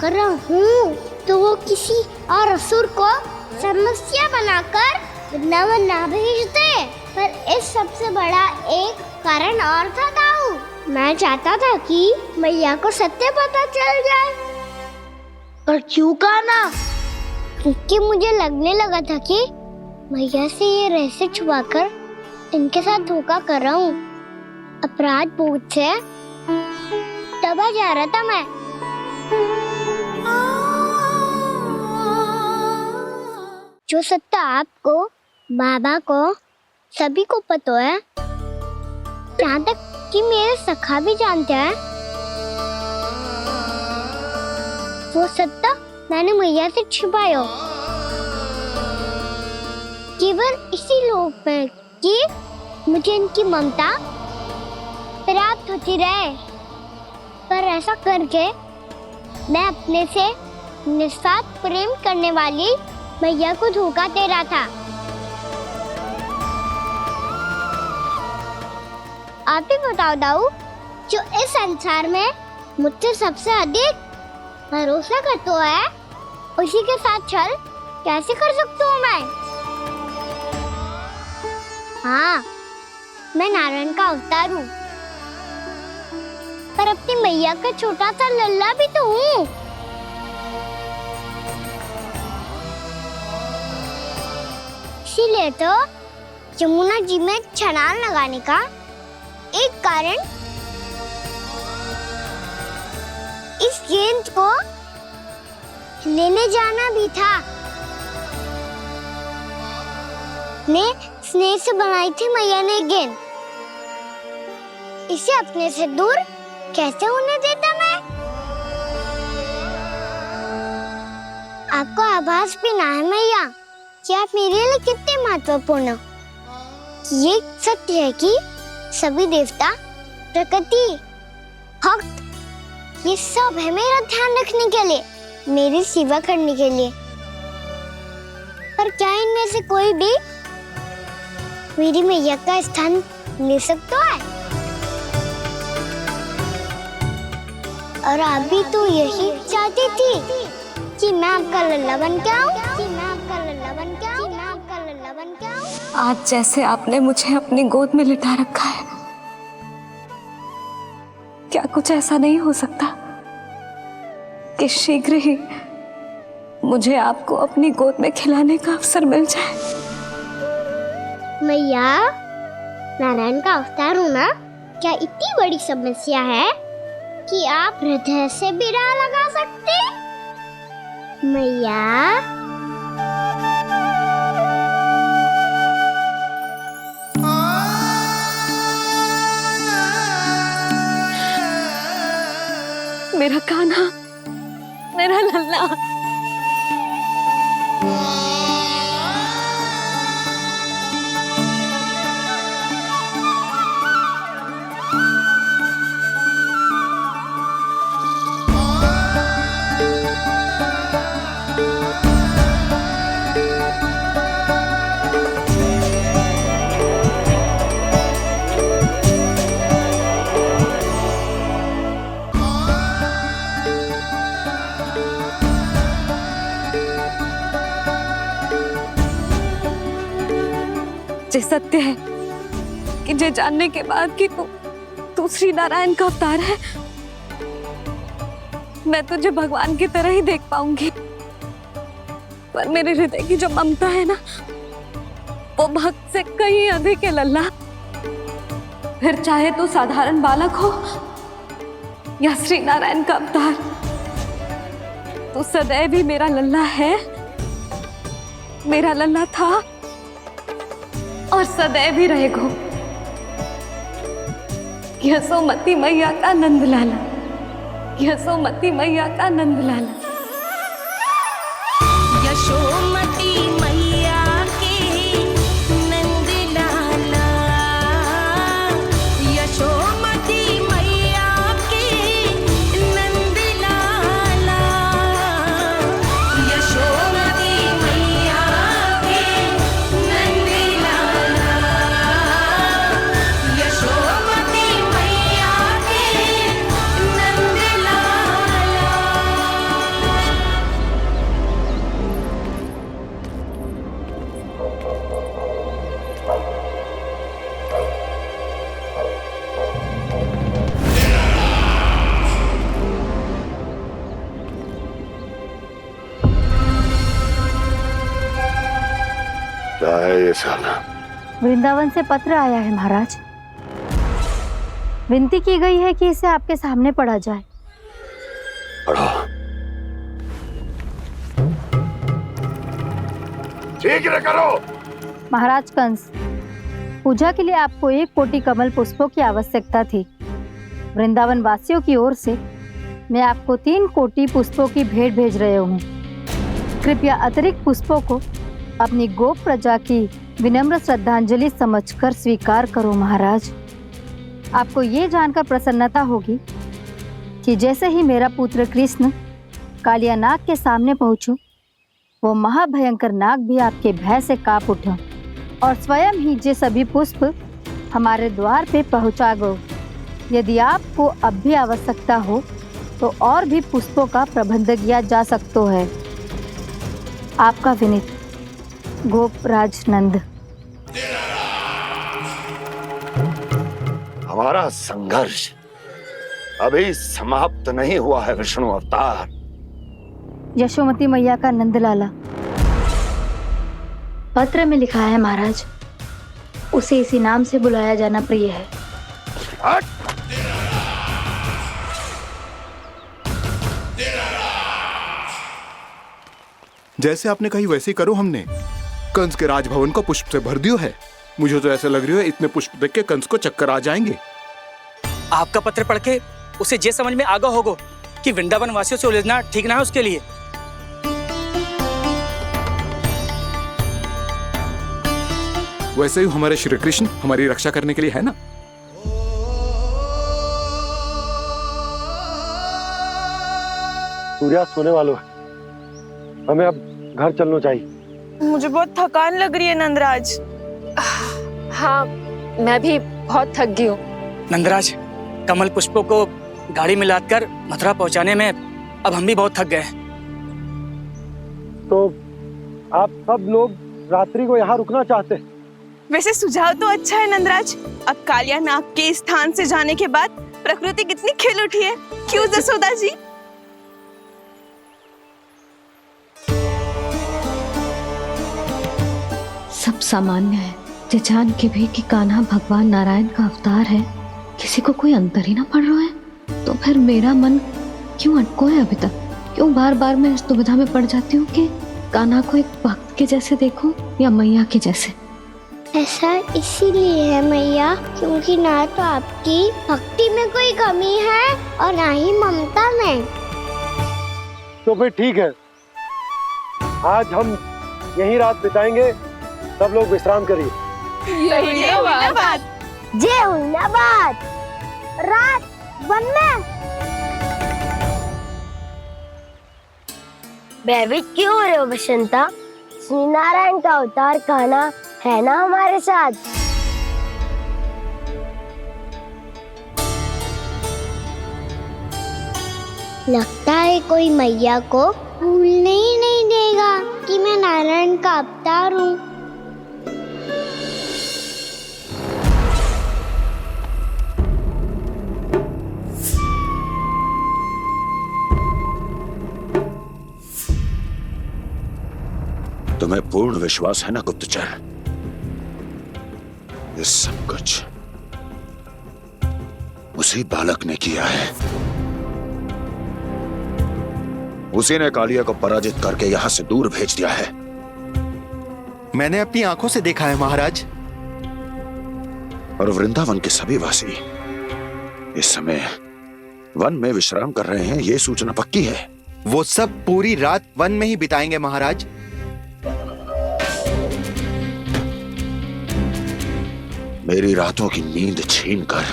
कर रहा हूँ तो वो किसी और असुर को समस्या बनाकर वृंदावन ना भेज दे। पर इस सबसे बड़ा एक कारण और था दाऊ, मैं चाहता था कि मैया को सत्य पता चल जाए। पर क्यों कहा ना? क्योंकि मुझे लगने लगा था कि मैया से ये रहस्य छुपाकर इनके साथ धोखा कर रहा हूँ। अपराध बोझ से दबा जा रहा था मैं। जो सत्य आपको, बाबा को, सभी को पता है, यहाँ तक कि मेरे सखा भी जानते हैं, वो सत्य मैंने मैया से छिपाया केवल इसी लोक में कि मुझे इनकी ममता प्राप्त होती रहे। पर ऐसा करके मैं अपने से निस्वार्थ प्रेम करने वाली मैया को धोखा दे रहा था। आप ही बताओ दाऊ, जो इस संसार में मुझसे सबसे अधिक भरोसा करता है, उसी के साथ छल कैसे कर सकता हूँ मैं? हाँ, मैं नारायण का अवतार हूँ, पर अपनी मैया का छोटा सा लल्ला भी तो हूँ। इसीलिए तो यमुना जी में छलांग लगाने का एक कारण इस गेंद को लेने जाना भी था। स्नेह से बनाई थी मैया ने गेंद, इसे अपने से दूर कैसे होने देता मैं? आपको आभास भी ना है मैया कि आप मेरे लिए कितने महत्वपूर्ण हो। ये सत्य है कि सभी देवता, प्रकृति, भक्त, ये सब है मेरा ध्यान रखने के लिए, मेरी सेवा करने के लिए। पर क्या इनमें से कोई भी मेरी मैया का स्थान ले सकता है? और आप भी तो यही चाहती थी कि मैं आपका लल्ला बन के आऊं, कि मैं आपका लल्ला बन के आऊं, कि मैं आपका लल्ला बन के आऊं। आज जैसे आपने मुझे अपनी गोद में लिटा रखा है, क्या कुछ ऐसा नहीं हो सकता कि शीघ्र ही मुझे आपको अपनी गोद में खिलाने का अवसर मिल जाए? मैया, नारायण का अवतार होना क्या इतनी बड़ी समस्या है कि आप हृदय से भी राह लगा सकते? मैया, मेरा कान्हा, मेरा लल्ला। ये सत्य है कि ये जानने के बाद कि तू श्री नारायण का अवतार है, मैं तुझे भगवान की तरह ही देख पाऊंगी। पर मेरे हृदय की जो ममता है ना, वो भक्त से कहीं अधिक है लल्ला। फिर चाहे तू साधारण बालक हो या श्री नारायण का अवतार, तू सदैव ही मेरा लल्ला है, मेरा लल्ला था और सदैव ही रहेगा। यशोमती मैया का नंद लाला, यशोमती मैया का नंद लाला। यशोमती मैया के नंद लाला, यशोमती मैया के नंद लाला, यशोमती मैया के नंद लाला, यशोमती मैया के नंद लाला। क्या है ये साला? वृंदावन से पत्र आया है महाराज। विनती की गई है कि इसे आपके सामने पढ़ा जाए। पढ़ो। शीघ्र करो। महाराज कंस, पूजा के लिए आपको 1 कोटि कमल पुष्पों की आवश्यकता थी। वृंदावन वासियों की ओर से मैं आपको 3 कोटि पुष्पों की भेंट भेज रहे हूँ। कृपया अतिरिक्त पुष्पों को अपनी गोप प्रजा की विनम्र श्रद्धांजलि समझकर स्वीकार करो महाराज। आपको ये जानकर प्रसन्नता होगी कि जैसे ही मेरा पुत्र कृष्ण कालिया नाग के सामने पहुंचो, वो महाभयंकर नाग भी आपके भय से कांप उठा और स्वयं ही ये सभी पुष्प हमारे द्वार पे पहुंचा गो। यदि आपको अब भी आवश्यकता हो तो और भी पुष्पों का प्रबंध किया जा सकता है। आपका विनीत गोपराज नंद। हमारा संघर्ष अभी समाप्त नहीं हुआ है विष्णु अवतार। यशोमती मैया का नंदलाला पत्र में लिखा है महाराज, उसे इसी नाम से बुलाया जाना प्रिय है। जैसे आपने कही वैसे ही करो। हमने कंस के राजभवन को पुष्प से भर दियो है। मुझे तो ऐसा लग रही है इतने पुष्प देख के कंस को चक्कर आ जाएंगे। आपका पत्र पढ़ के उसे ये समझ में आगा होगो कि वृंदावन वासियों से उलझना ठीक ना है उसके लिए। वैसे ही हमारे श्री कृष्ण हमारी रक्षा करने के लिए है ना। सूर्यास्त होने वाला है, हमें अब घर चलना चाहिए। मुझे बहुत थकान लग रही है नंदराज। हाँ, मैं भी बहुत थक गई हूँ। नंदराज, कमल पुष्पों को गाड़ी में लादकर मथुरा पहुंचाने में अब हम भी बहुत थक गए। तो आप सब लोग रात्रि को यहाँ रुकना चाहते हैं? वैसे सुझाव तो अच्छा है नंदराज। अब कालिया नाग के इस स्थान से जाने के बाद प्रकृति कितनी खिल उठी है, क्यों जसोदा जी? सब सामान्य है। ये जान के भी कि कान्हा भगवान नारायण का अवतार है, किसी को कोई अंतर ही ना पड़ रहा है, तो फिर मेरा मन क्यों अटको है अभी तक? क्यों बार बार मैं इस दुविधा में पड़ जाती हूँ कि कान्हा को एक भक्त के जैसे देखूं या मैया के जैसे? ऐसा इसीलिए है मैया क्योंकि ना तो आपकी भक्ति में कोई कमी है और ना ही ममता में। तो फिर ठीक है, आज हम यहीं रात बिताएंगे। सब लोग विश्राम करिए। जय हुइनाबाद। रात वन में भयभीत क्यों हो रहे हो बसंता? श्री नारायण का अवतार कान्हा है ना हमारे साथ। लगता है कोई मैया को भूलने ही नहीं देगा कि मैं नारायण का अवतार हूँ। तुम्हें पूर्ण विश्वास है ना गुप्तचर? ये सब कुछ उसी बालक ने किया है। उसी ने कालिया को पराजित करके यहां से दूर भेज दिया है। मैंने अपनी आंखों से देखा है महाराज। और वृंदावन के सभी वासी इस समय वन में विश्राम कर रहे हैं, ये सूचना पक्की है। वो सब पूरी रात वन में ही बिताएंगे महाराज। मेरी रातों की नींद छीनकर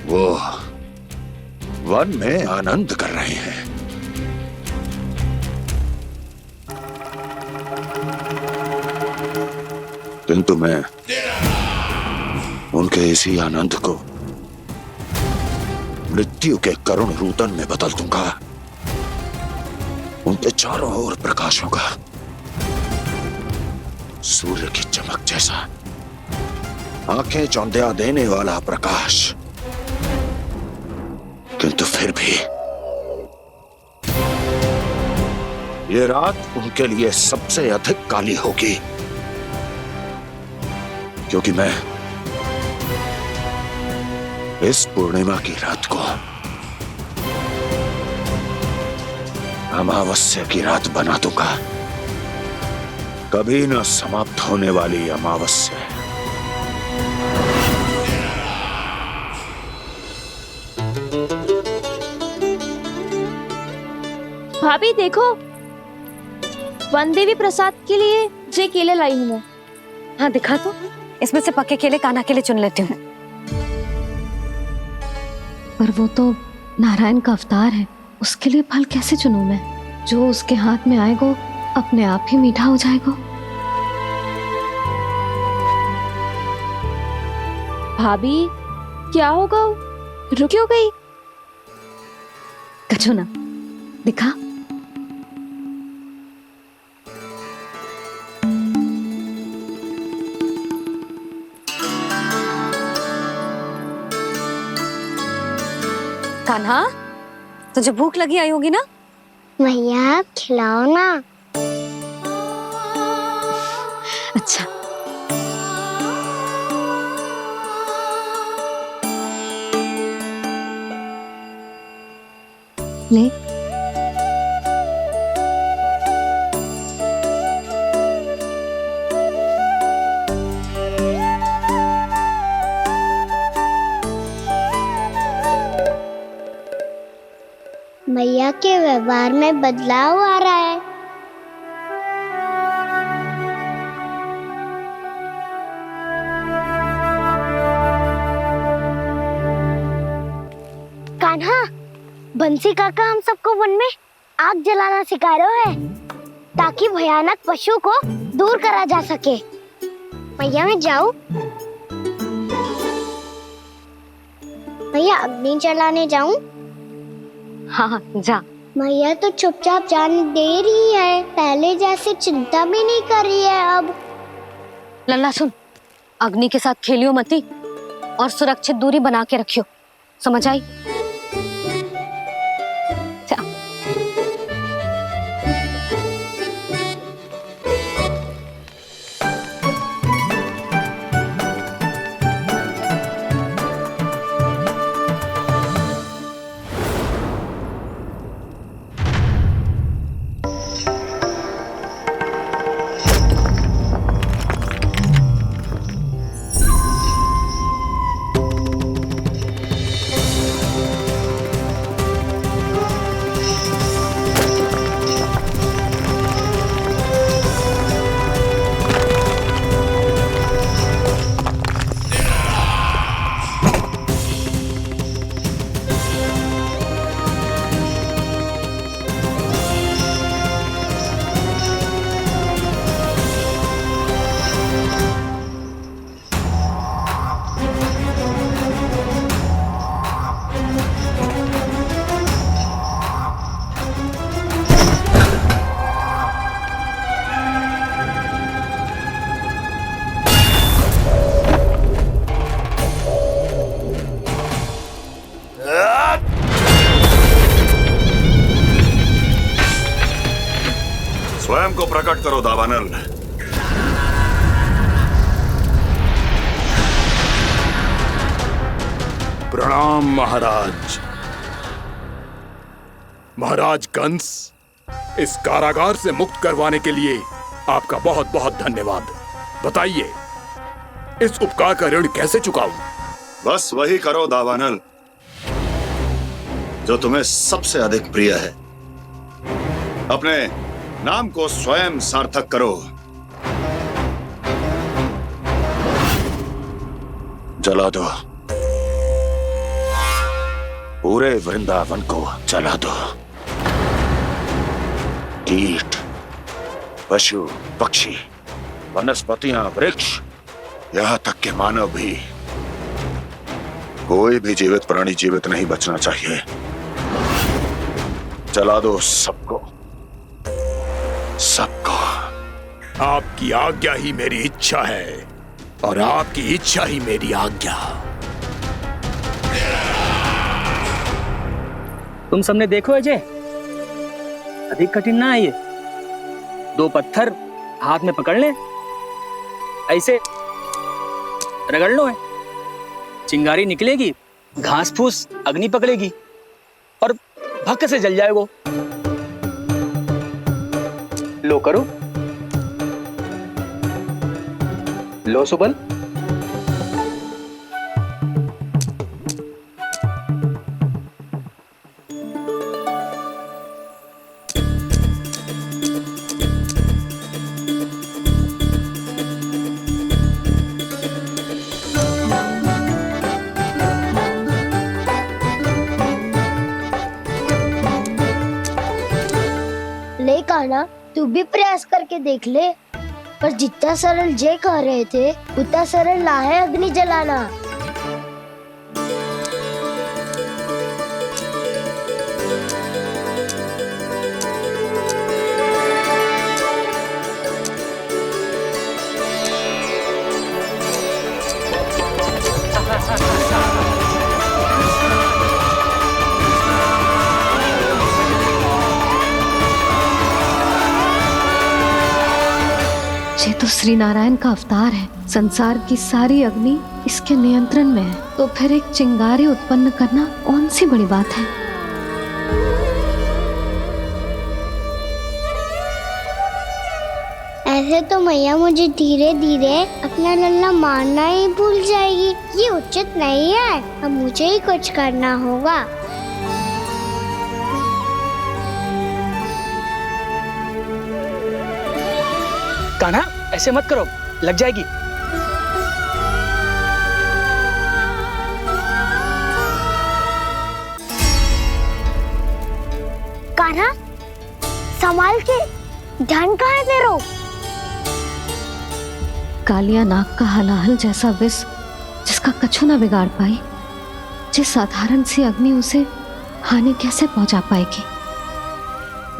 वो वन में आनंद कर रहे हैं। किंतु मैं उनके इसी आनंद को मृत्यु के करुण रूतन में बदल दूंगा। उनके चारों ओर प्रकाश होगा, सूर्य की चमक जैसा, आंखें चौंधिया देने वाला प्रकाश। किंतु फिर भी ये रात उनके लिए सबसे अधिक काली होगी, क्योंकि मैं इस पूर्णिमा की रात को अमावस्या की रात बना दूंगा। कभी न समाप्त होने वाली अमावस्या। भाभी देखो, वन देवी प्रसाद के लिए ये केले लाई हूँ मैं। हाँ दिखा तो, इसमें से पक्के केले कान्हा के लिए चुन लेती हूँ। पर वो तो नारायण का अवतार है, उसके लिए फल कैसे चुनूं मैं? जो उसके हाथ में आएगा अपने आप ही मीठा हो जाएगा। भाभी क्या होगा? रुक क्यों गई? कछो ना, दिखा। कान्हा, तुझे भूख लगी आई होगी ना? मैया आप खिलाओ ना। अच्छा, ले। मैया के व्यवहार में बदलाव आ रहा है। कान्हा, बंसी काका हम सबको वन में आग जलाना सिखा रहे हैं ताकि भयानक पशु को दूर करा जा सके। मैया मैं जाऊं? मैया अग्नि जलाने जाऊं? हाँ जा। मैया तो चुपचाप जाने दे रही है, पहले जैसे चिंता भी नहीं कर रही है अब। लल्ला सुन, अग्नि के साथ खेलियो मती और सुरक्षित दूरी बना के रखियो, समझ आई? स्वयं को प्रकट करो दावानल। प्रणाम महाराज। महाराज कंस, इस कारागार से मुक्त करवाने के लिए आपका बहुत बहुत धन्यवाद। बताइए, इस उपकार का ऋण कैसे चुकाऊं? बस वही करो दावानल जो तुम्हें सबसे अधिक प्रिय है। अपने नाम को स्वयं सार्थक करो। जला दो, पूरे वृंदावन को जला दो। कीट, पशु, पक्षी, वनस्पतियां, वृक्ष, यहां तक के मानव भी, कोई भी जीवित प्राणी जीवित नहीं बचना चाहिए। जला दो सबको, सबको। आपकी आज्ञा ही मेरी इच्छा है और आपकी इच्छा ही मेरी आज्ञा। तुम सबने देखो अजय, अधिक कठिन ना है ये। 2 पत्थर हाथ में पकड़ ले, ऐसे रगड़ लो है, चिंगारी निकलेगी, घास फूस अग्नि पकड़ेगी और भक्क से जल जाए वो। लो करो, लो सुबल। ले कान्हा, तू भी प्रयास करके देख ले। पर जितना सरल जय कह रहे थे उतना सरल ना है अग्नि जलाना। ये तो श्री नारायण का अवतार है। संसार की सारी अग्नि इसके नियंत्रण में है, तो फिर एक चिंगारी उत्पन्न करना कौन सी बड़ी बात है। ऐसे तो मैया मुझे धीरे धीरे अपना लल्ला मारना ही भूल जाएगी। ये उचित नहीं है, अब मुझे ही कुछ करना होगा। कान्हा ऐसे मत करो, लग जाएगी। कान्हा संभाल के, ध्यान कहाँ है तेरो? कालिया नाग का हलाहल जैसा विष जिसका कछु न बिगाड़ पाई, जिस साधारण सी अग्नि उसे हानि कैसे पहुंचा पाएगी।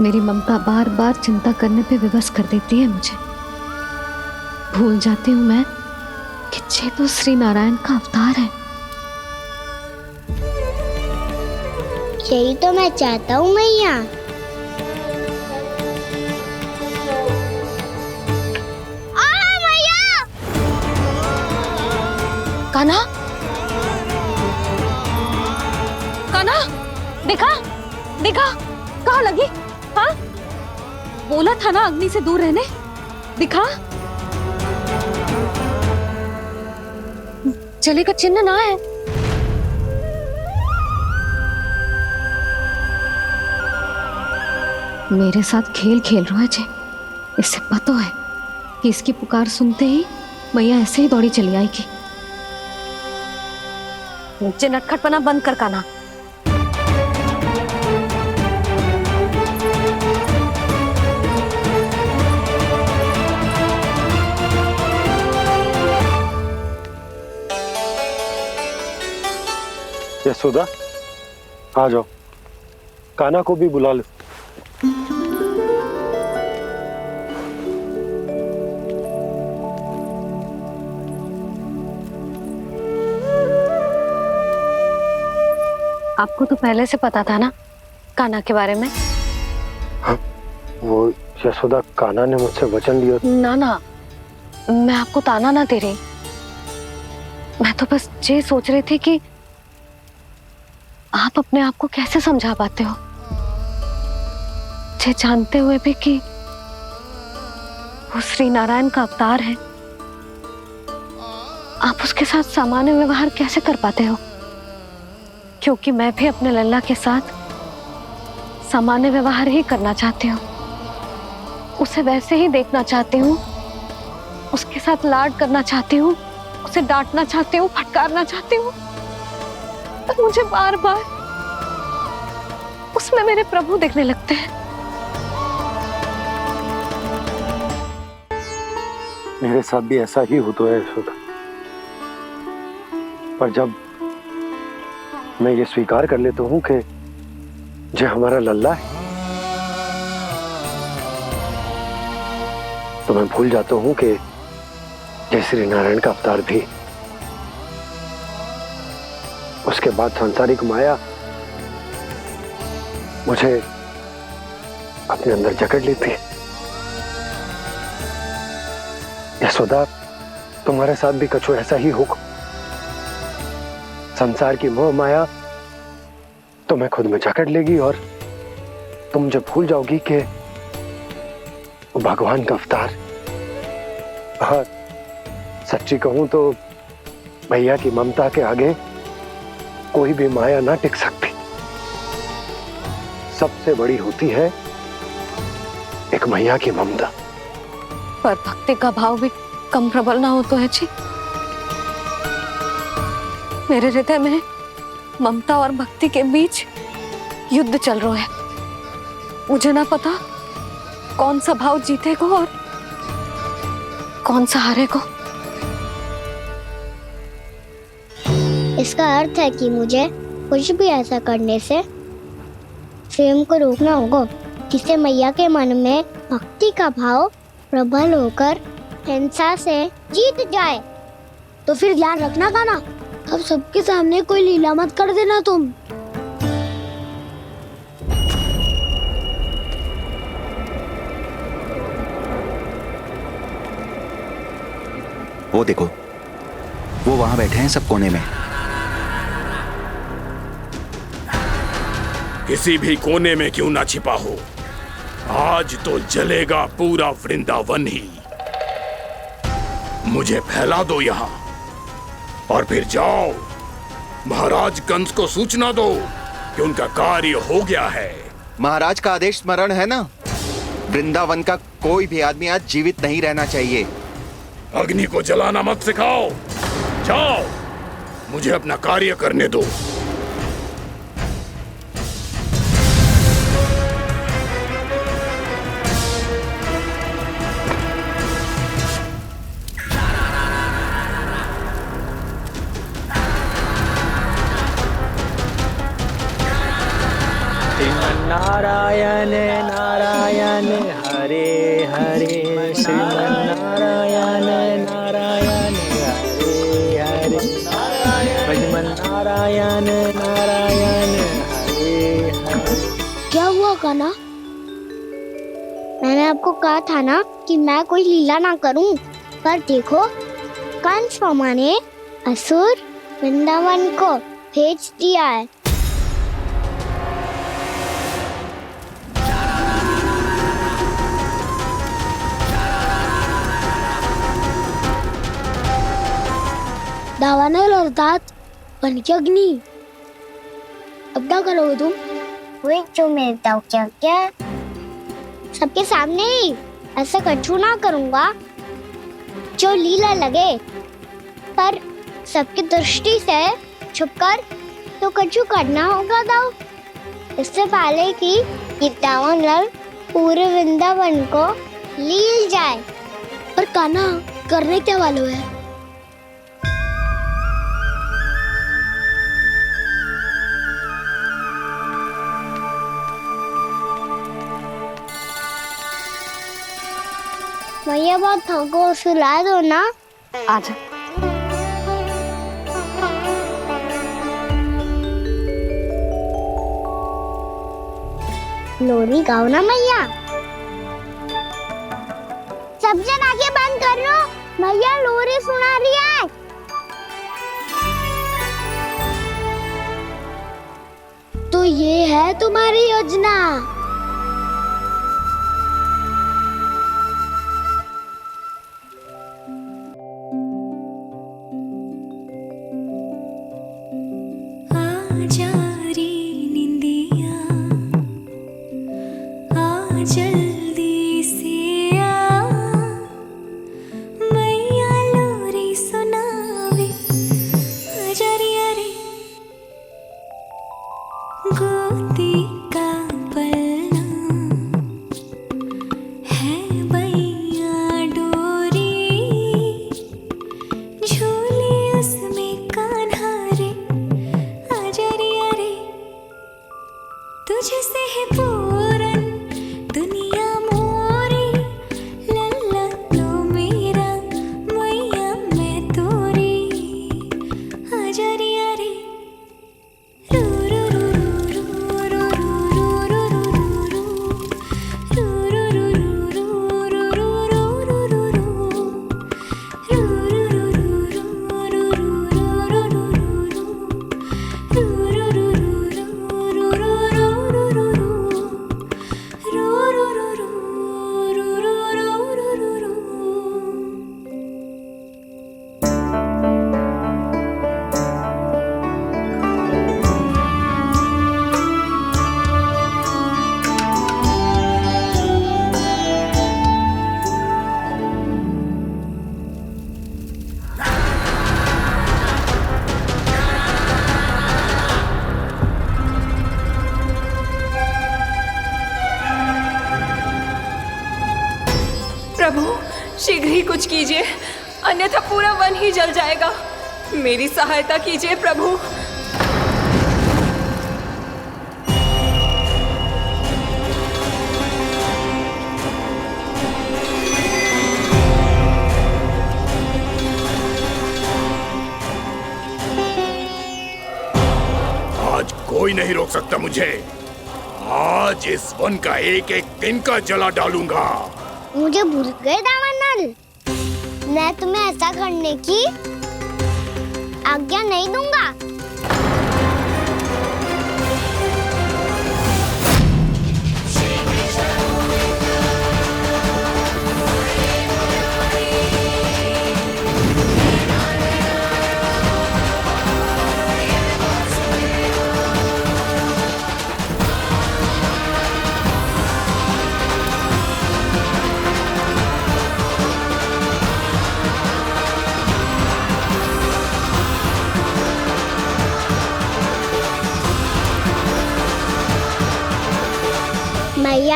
मेरी ममता बार बार चिंता करने पे विवश कर देती है मुझे। भूल जाती हूँ मैं कि ये तो श्री नारायण का अवतार है। यही तो मैं चाहता हूँ मैया। कान्हा, कान्हा, देखा देखा, कहाँ लगी? हाँ, बोला था ना अग्नि से दूर रहने। दिखा, जले का चिन्ह ना है। मेरे साथ खेल खेल रहा है जे। इससे पता है कि इसकी पुकार सुनते ही मैया ऐसे ही दौड़ी चली आएगी। मुझे नटखटपना बंद कर कान्हा। यशोदा, आ जाओ, कान्हा को भी बुला लो। आपको तो पहले से पता था ना कान्हा के बारे में? हाँ, वो यशोदा, कान्हा ने मुझसे वचन लिया। ना ना, मैं आपको ताना ना दे रही। मैं तो बस ये सोच रही थी कि आप अपने आप को कैसे समझा पाते हो, ये जानते हुए भी कि वो श्री नारायण का अवतार है। आप उसके साथ सामान्य व्यवहार कैसे कर पाते हो? क्योंकि मैं भी अपने लल्ला के साथ सामान्य व्यवहार ही करना चाहती हूँ। उसे वैसे ही देखना चाहती हूँ, उसके साथ लाड करना चाहती हूँ, उसे डांटना चाहती हूँ, फटकारना चाहती हूँ। पर मुझे बार बार उसमें मेरे प्रभु दिखने लगते हैं। मेरे साथ भी ऐसा ही होता है यशोदा। पर जब मैं ये स्वीकार कर लेता हूँ कि ये हमारा लल्ला है, तो मैं भूल जाता हूँ कि जय श्री नारायण का अवतार भी। उसके बाद सांसारिक माया मुझे अपने अंदर जकड़ लेती है। यशोदा, तुम्हारे साथ भी कछु ऐसा ही होगा। संसार की मोह माया तुम्हें खुद में जकड़ लेगी और तुम जब भूल जाओगी कि वो भगवान का अवतार। हाँ, सच्ची कहूं तो भैया की ममता के आगे कोई भी माया ना टिक सकती। सबसे बड़ी होती है एक मैया की ममता। पर भक्ति का भाव भी कम प्रबल ना हो तो है जी। मेरे हृदय में ममता और भक्ति के बीच युद्ध चल रहा है। मुझे ना पता कौन सा भाव जीतेगा और कौन सा हारेगा। इसका अर्थ है कि मुझे कुछ भी ऐसा करने से स्वयं को रोकना होगा जिससे मैया के मन में भक्ति का भाव प्रबल होकर हिंसा से जीत जाए। तो फिर ध्यान रखना कान्हा, अब सबके सामने कोई लीला मत कर देना तुम। वो देखो, वो वहां बैठे हैं सब कोने में। किसी भी कोने में क्यों ना छिपा हो, आज तो जलेगा पूरा वृंदावन ही। मुझे फैला दो यहाँ और फिर जाओ महाराज कंस को सूचना दो कि उनका कार्य हो गया है। महाराज का आदेश स्मरण है ना? वृंदावन का कोई भी आदमी आज जीवित नहीं रहना चाहिए। अग्नि को जलाना मत सिखाओ, जाओ, मुझे अपना कार्य करने दो। नारायण नारायण हरे हरे, श्रीमन्नारायण नारायण हरे हरे, भजमन नारायण नारायण हरे हरे। क्या हुआ कान्हा? मैंने आपको कहा था ना कि मैं कोई लीला ना करूं, पर देखो कंस मामा ने असुर वृंदावन को भेज दिया है। दावानल अर्थात बन की अग्नि। अब क्या करोगे तुम? वही जो मेरे ताऊ क्या सबके सामने ही ऐसा कछु ना करूंगा जो लीला लगे, पर सबकी दृष्टि से छुपकर तो कछु करना होगा दाऊ। इससे पहले कि ये दावानल पूरे वृंदावन को लील जाए। पर कान्हा करने क्या वालों है? भैया बहुत थको, सुला दो ना। आजा। लोरी गाओ ना मैया। सब जन आंखें बंद कर लो, मैया लोरी सुना रही है। तो ये है तुम्हारी योजना। आजा रे निंदिया, आ जल्दी से आ, मैया लोरी सुनावे। आजा रे गोदी का पलना है बैया डोरी, झूले उसमें कान्हा रे। आजा रे तुझसे है पूरन दुनिया मोरी, लल्ला लो मेरा मैया मैं तोरी। आजा रे रू रू रू रू रू रू रू रू प्रभु शीघ्र ही कुछ कीजिए, अन्यथा पूरा वन ही जल जाएगा। मेरी सहायता कीजिए प्रभु। आज कोई नहीं रोक सकता मुझे। आज इस वन का एक एक दिन का जला डालूंगा। मुझे भूल गए दावानल, मैं तुम्हें ऐसा करने की आज्ञा नहीं दूंगा।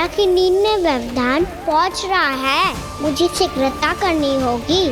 काल्या की नींद में व्यवधान पहुंच रहा है, मुझे शीघ्रता करनी होगी।